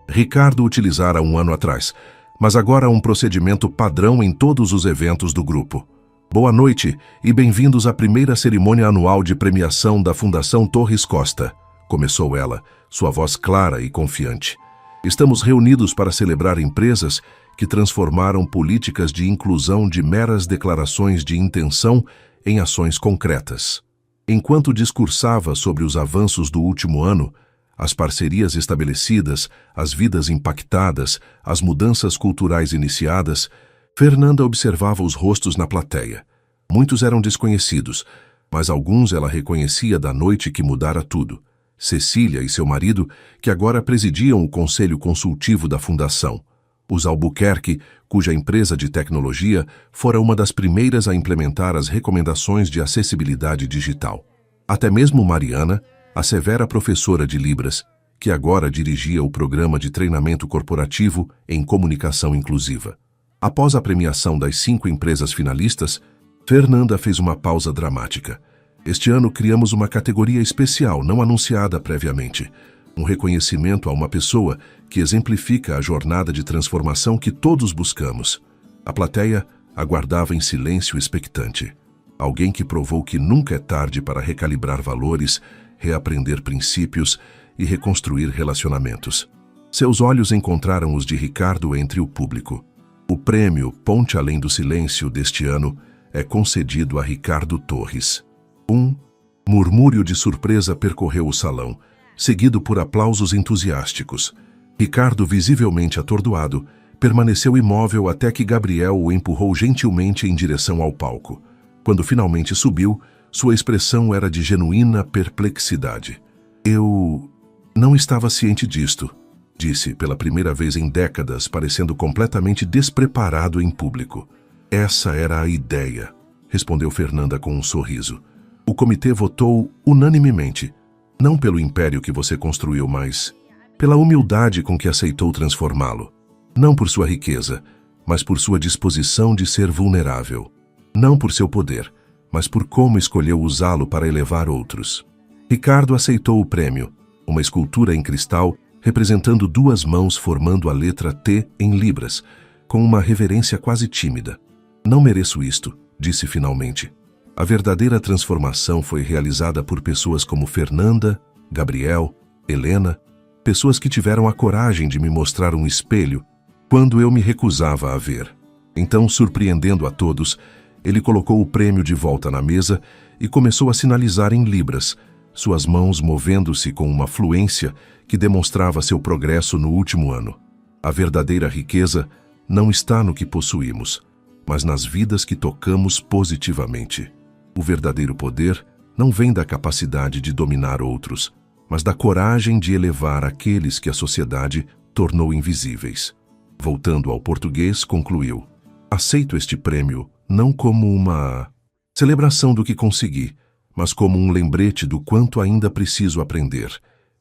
Ricardo utilizara um ano atrás, mas agora um procedimento padrão em todos os eventos do grupo. Boa noite e bem-vindos à primeira cerimônia anual de premiação da Fundação Torres Costa, começou ela, sua voz clara e confiante. Estamos reunidos para celebrar empresas que transformaram políticas de inclusão de meras declarações de intenção em ações concretas. Enquanto discursava sobre os avanços do último ano, as parcerias estabelecidas, as vidas impactadas, as mudanças culturais iniciadas, Fernanda observava os rostos na plateia. Muitos eram desconhecidos, mas alguns ela reconhecia da noite que mudara tudo. Cecília e seu marido, que agora presidiam o conselho consultivo da fundação. Os Albuquerque, cuja empresa de tecnologia fora uma das primeiras a implementar as recomendações de acessibilidade digital. Até mesmo Mariana, a severa professora de Libras, que agora dirigia o programa de treinamento corporativo em comunicação inclusiva. Após a premiação das 5 empresas finalistas, Fernanda fez uma pausa dramática. Este ano criamos uma categoria especial não anunciada previamente. Um reconhecimento a uma pessoa que exemplifica a jornada de transformação que todos buscamos. A plateia aguardava em silêncio expectante. Alguém que provou que nunca é tarde para recalibrar valores, reaprender princípios e reconstruir relacionamentos. Seus olhos encontraram os de Ricardo entre o público. O prêmio Ponte Além do Silêncio deste ano é concedido a Ricardo Torres. Um murmúrio de surpresa percorreu o salão, seguido por aplausos entusiásticos. Ricardo, visivelmente atordoado, permaneceu imóvel até que Gabriel o empurrou gentilmente em direção ao palco. Quando finalmente subiu, sua expressão era de genuína perplexidade. Eu não estava ciente disto, disse pela primeira vez em décadas, parecendo completamente despreparado em público. Essa era a ideia, respondeu Fernanda com um sorriso. O comitê votou unanimemente, não pelo império que você construiu, mas pela humildade com que aceitou transformá-lo. Não por sua riqueza, mas por sua disposição de ser vulnerável. Não por seu poder, mas por como escolheu usá-lo para elevar outros. Ricardo aceitou o prêmio, uma escultura em cristal representando duas mãos formando a letra T em libras, com uma reverência quase tímida. Não mereço isto, disse finalmente. A verdadeira transformação foi realizada por pessoas como Fernanda, Gabriel, Helena, pessoas que tiveram a coragem de me mostrar um espelho quando eu me recusava a ver. Então, surpreendendo a todos, ele colocou o prêmio de volta na mesa e começou a sinalizar em libras, suas mãos movendo-se com uma fluência que demonstrava seu progresso no último ano. A verdadeira riqueza não está no que possuímos, mas nas vidas que tocamos positivamente. O verdadeiro poder não vem da capacidade de dominar outros, mas da coragem de elevar aqueles que a sociedade tornou invisíveis. Voltando ao português, concluiu: aceito este prêmio não como uma celebração do que consegui, mas como um lembrete do quanto ainda preciso aprender,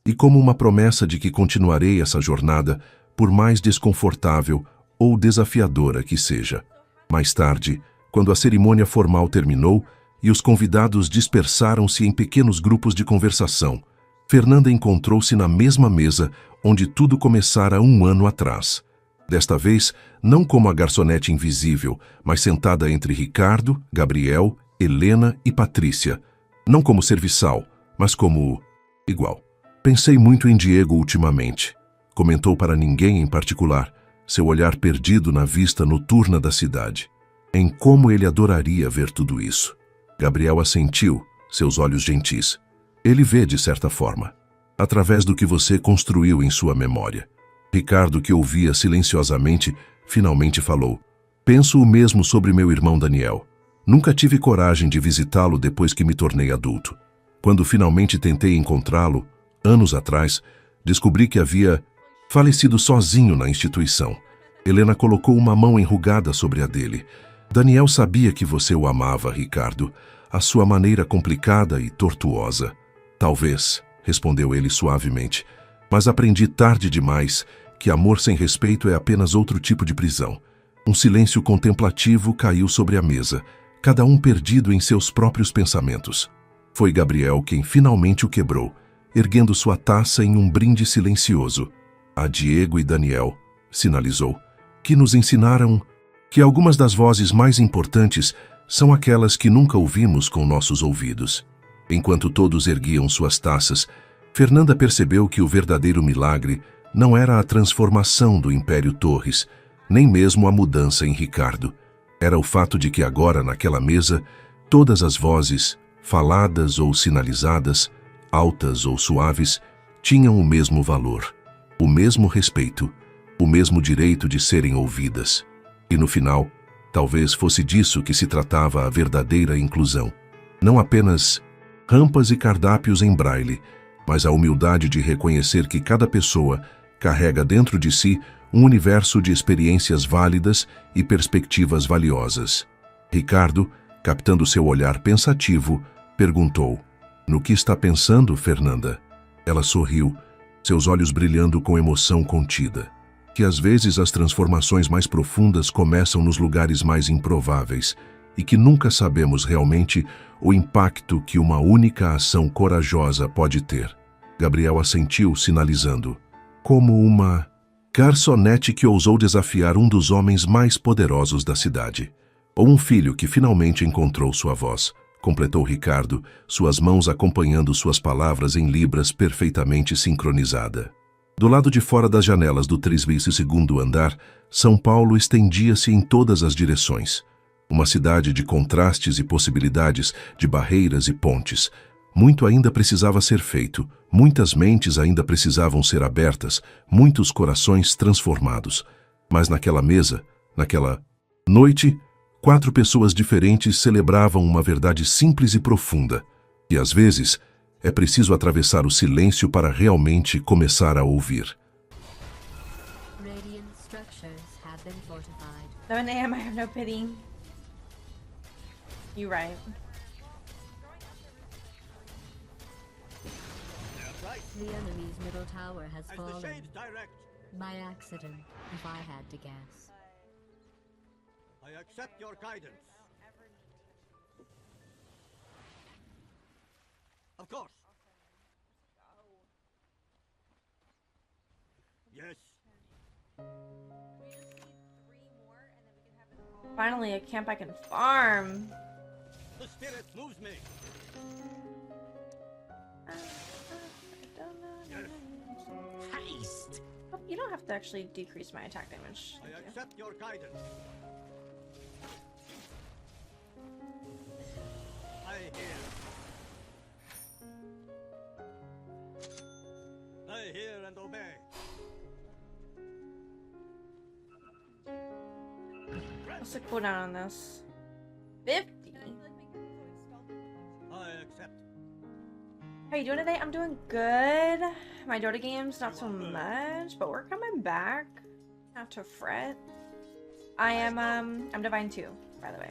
e como uma promessa de que continuarei essa jornada, por mais desconfortável ou desafiadora que seja. Mais tarde, quando a cerimônia formal terminou e os convidados dispersaram-se em pequenos grupos de conversação, Fernanda encontrou-se na mesma mesa onde tudo começara um ano atrás. Desta vez, não como a garçonete invisível, mas sentada entre Ricardo, Gabriel, Helena e Patrícia. Não como serviçal, mas como igual. Pensei muito em Diego ultimamente. Comentou para ninguém em particular, seu olhar perdido na vista noturna da cidade. Em como ele adoraria ver tudo isso. Gabriel assentiu, seus olhos gentis. Ele vê de certa forma, através do que você construiu em sua memória. Ricardo, que ouvia silenciosamente, finalmente falou: penso o mesmo sobre meu irmão Daniel. Nunca tive coragem de visitá-lo depois que me tornei adulto. Quando finalmente tentei encontrá-lo, anos atrás, descobri que havia falecido sozinho na instituição. Helena colocou uma mão enrugada sobre a dele. Daniel sabia que você o amava, Ricardo, à sua maneira complicada e tortuosa. Talvez, respondeu ele suavemente, mas aprendi tarde demais que amor sem respeito é apenas outro tipo de prisão. Um silêncio contemplativo caiu sobre a mesa, cada um perdido em seus próprios pensamentos. Foi Gabriel quem finalmente o quebrou, erguendo sua taça em um brinde silencioso. A Diego e Daniel, sinalizou, que nos ensinaram que algumas das vozes mais importantes são aquelas que nunca ouvimos com nossos ouvidos. Enquanto todos erguiam suas taças, Fernanda percebeu que o verdadeiro milagre não era a transformação do Império Torres, nem mesmo a mudança em Ricardo. Era o fato de que agora, naquela mesa, todas as vozes, faladas ou sinalizadas, altas ou suaves, tinham o mesmo valor, o mesmo respeito, o mesmo direito de serem ouvidas. E no final, talvez fosse disso que se tratava a verdadeira inclusão. Não apenas rampas e cardápios em braille, mas a humildade de reconhecer que cada pessoa carrega dentro de si um universo de experiências válidas e perspectivas valiosas. Ricardo, captando seu olhar pensativo, perguntou: no que está pensando, Fernanda? Ela sorriu, seus olhos brilhando com emoção contida. Que às vezes as transformações mais profundas começam nos lugares mais improváveis e que nunca sabemos realmente o impacto que uma única ação corajosa pode ter. Gabriel assentiu, sinalizando: como uma garçonete que ousou desafiar um dos homens mais poderosos da cidade. Ou um filho que finalmente encontrou sua voz, completou Ricardo, suas mãos acompanhando suas palavras em libras perfeitamente sincronizada. Do lado de fora das janelas do 32º andar, São Paulo estendia-se em todas as direções. Uma cidade de contrastes e possibilidades, de barreiras e pontes. Muito ainda precisava ser feito, muitas mentes ainda precisavam ser abertas, muitos corações transformados. Mas naquela mesa, naquela noite, 4 pessoas diferentes celebravam uma verdade simples e profunda. E às vezes, é preciso atravessar o silêncio para realmente começar a ouvir. 7 a.m. I have no pity. You right. The enemy's middle tower has fallen. By accident, if I had to guess. I accept your guidance. Of course. Yes. We just need 3 more, and then we can have it all. Finally, a camp I can farm. The spirit moves me. Haste. Oh, you don't have to actually decrease my attack damage. I Thank you. accept your guidance. I hear and obey. What's the cooldown on this? 50. I accept. How you doing today? I'm doing good. My Dota game's not so much, but we're coming back. Not to fret. I am I'm Divine 2, by the way.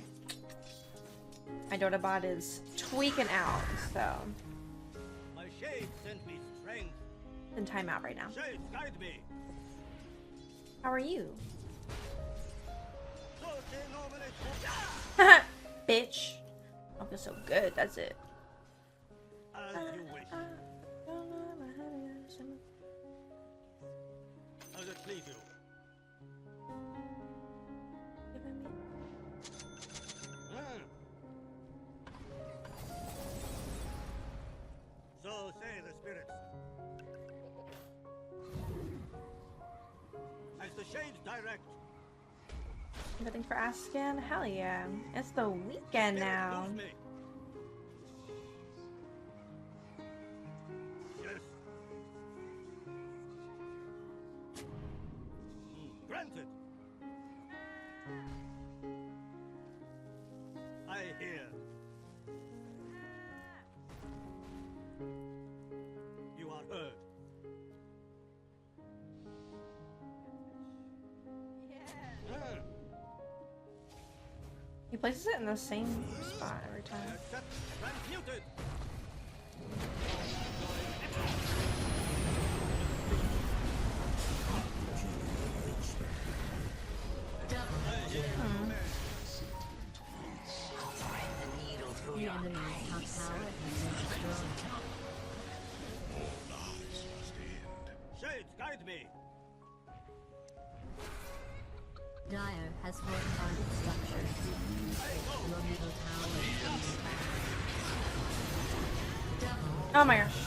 My Dota bot is tweaking out, so My shade sent me strength. in timeout right now. Shades guide me. How are you? So they normally Bitch. I feel so good, that's it. as you wish. As it please you. Hmm. So say the spirits. As the shades direct. Nothing for asking? Hell yeah. It's the weekend Spirit now. moves me. Yes. Granted. I hear. You are heard. Hmm. He places it in the same spot every time. Accept transmuted. The enemy's top tower has been destroyed. Shades guide me. Dire has fortified its structures. Your middle tower is under attack. Oh my gosh.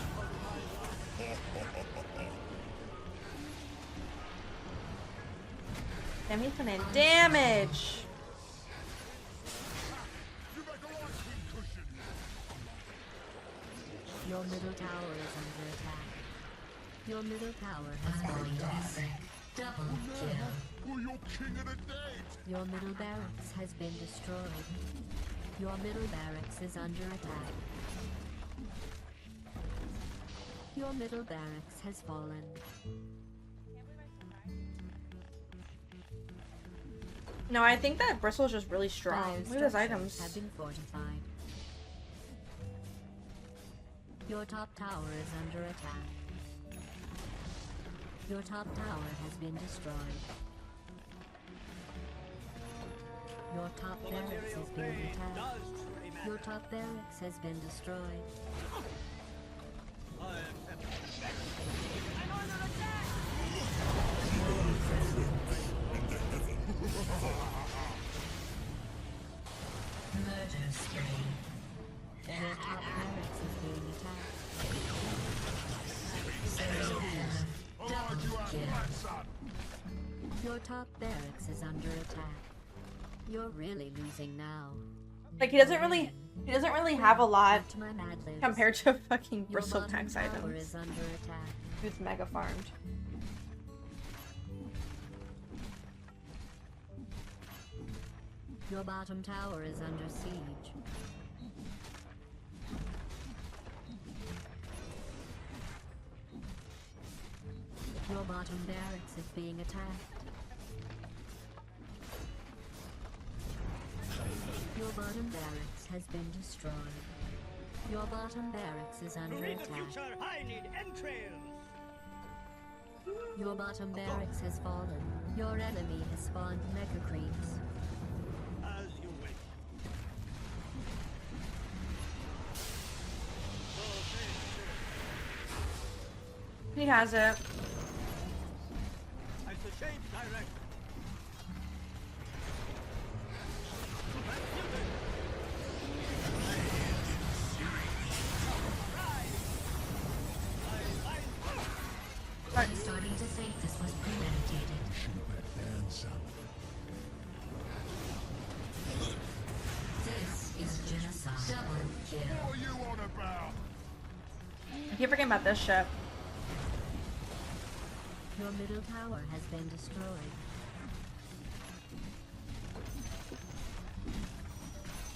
Damn, he's coming in damage. Your middle tower is under attack. Your middle tower has fallen down. Double kill. Your middle barracks has been destroyed. Your middle barracks is under attack. Your middle barracks has fallen. No, I think that Bristle's just really strong. Dire's Look at his structures items. have been fortified. Your top tower is under attack. Your top tower has been destroyed. Your top barracks is being attacked. Your top barracks has been destroyed. I accept. Murder spree. Your top barracks is being attacked. Double kill. Your top barracks is under attack. You're really losing now. Like he doesn't really have a lot Back to my Mad Libs. compared to fucking Your Bristle bottom tax tower items. is under attack. Who's mega farmed. Your bottom tower is under siege. Your bottom barracks is being attacked. Your bottom barracks has been destroyed. Your bottom barracks is To under read the attack. future, I need entrails. Your bottom barracks has fallen. Your enemy has spawned mecha creeps. As you wish. So say He has it. As the shades direct. Transmuted. I'm starting to think this was premeditated. This is genocide. Double kill. I keep forgetting about this shit. Your middle tower has been destroyed.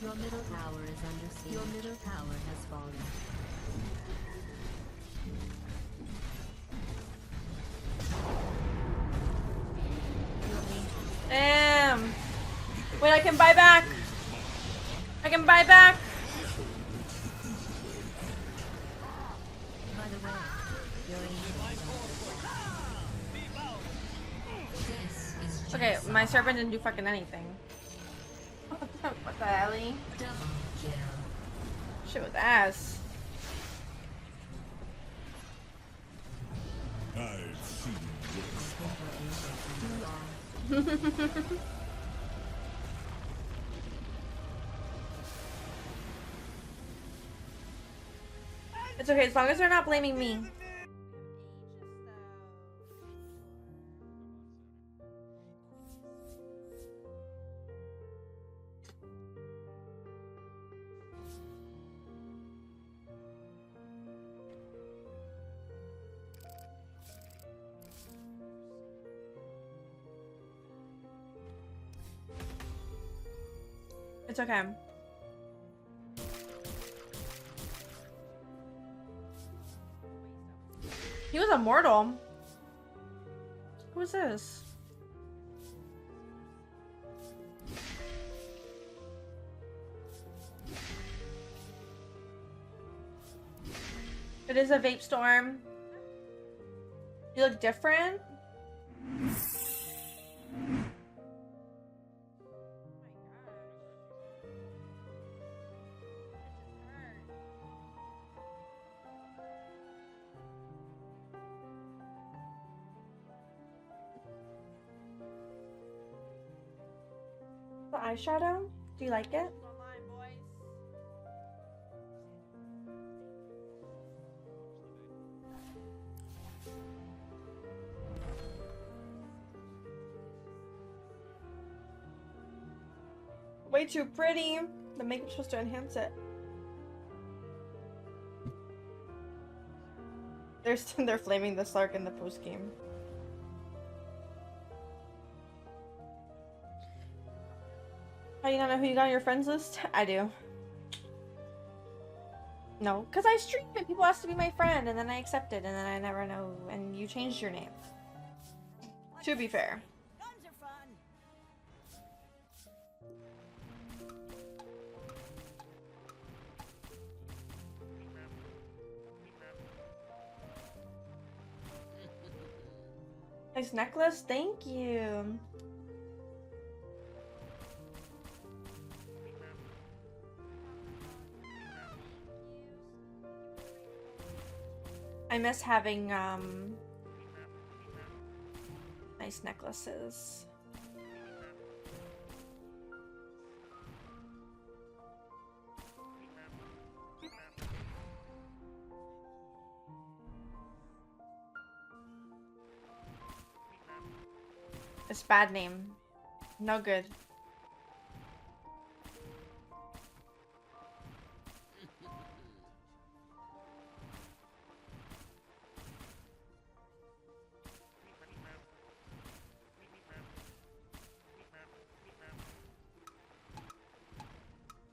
Your middle tower is under siege. Your middle tower has fallen. Your ancient Damn. Wait, I can buy back. I can buy back. By the way, your ancient this is Okay, my serpent didn't do fucking anything. What the hell? double kill. Shit was ass. It's okay as long as they're not blaming me. It's okay. He was immortal. Who is this? It is a vape storm. You look different. The eyeshadow? Do you like it? Way too pretty. The makeup's supposed to enhance it. They're flaming the Slark in the post game. How you not know who you got on your friends list? I do. No, because I stream it. People ask to be my friend, and then I accept it, and then I never know. And you changed your name. To be fair. Guns are fun. Nice necklace. Thank you. I miss having nice necklaces. It's bad name. No good.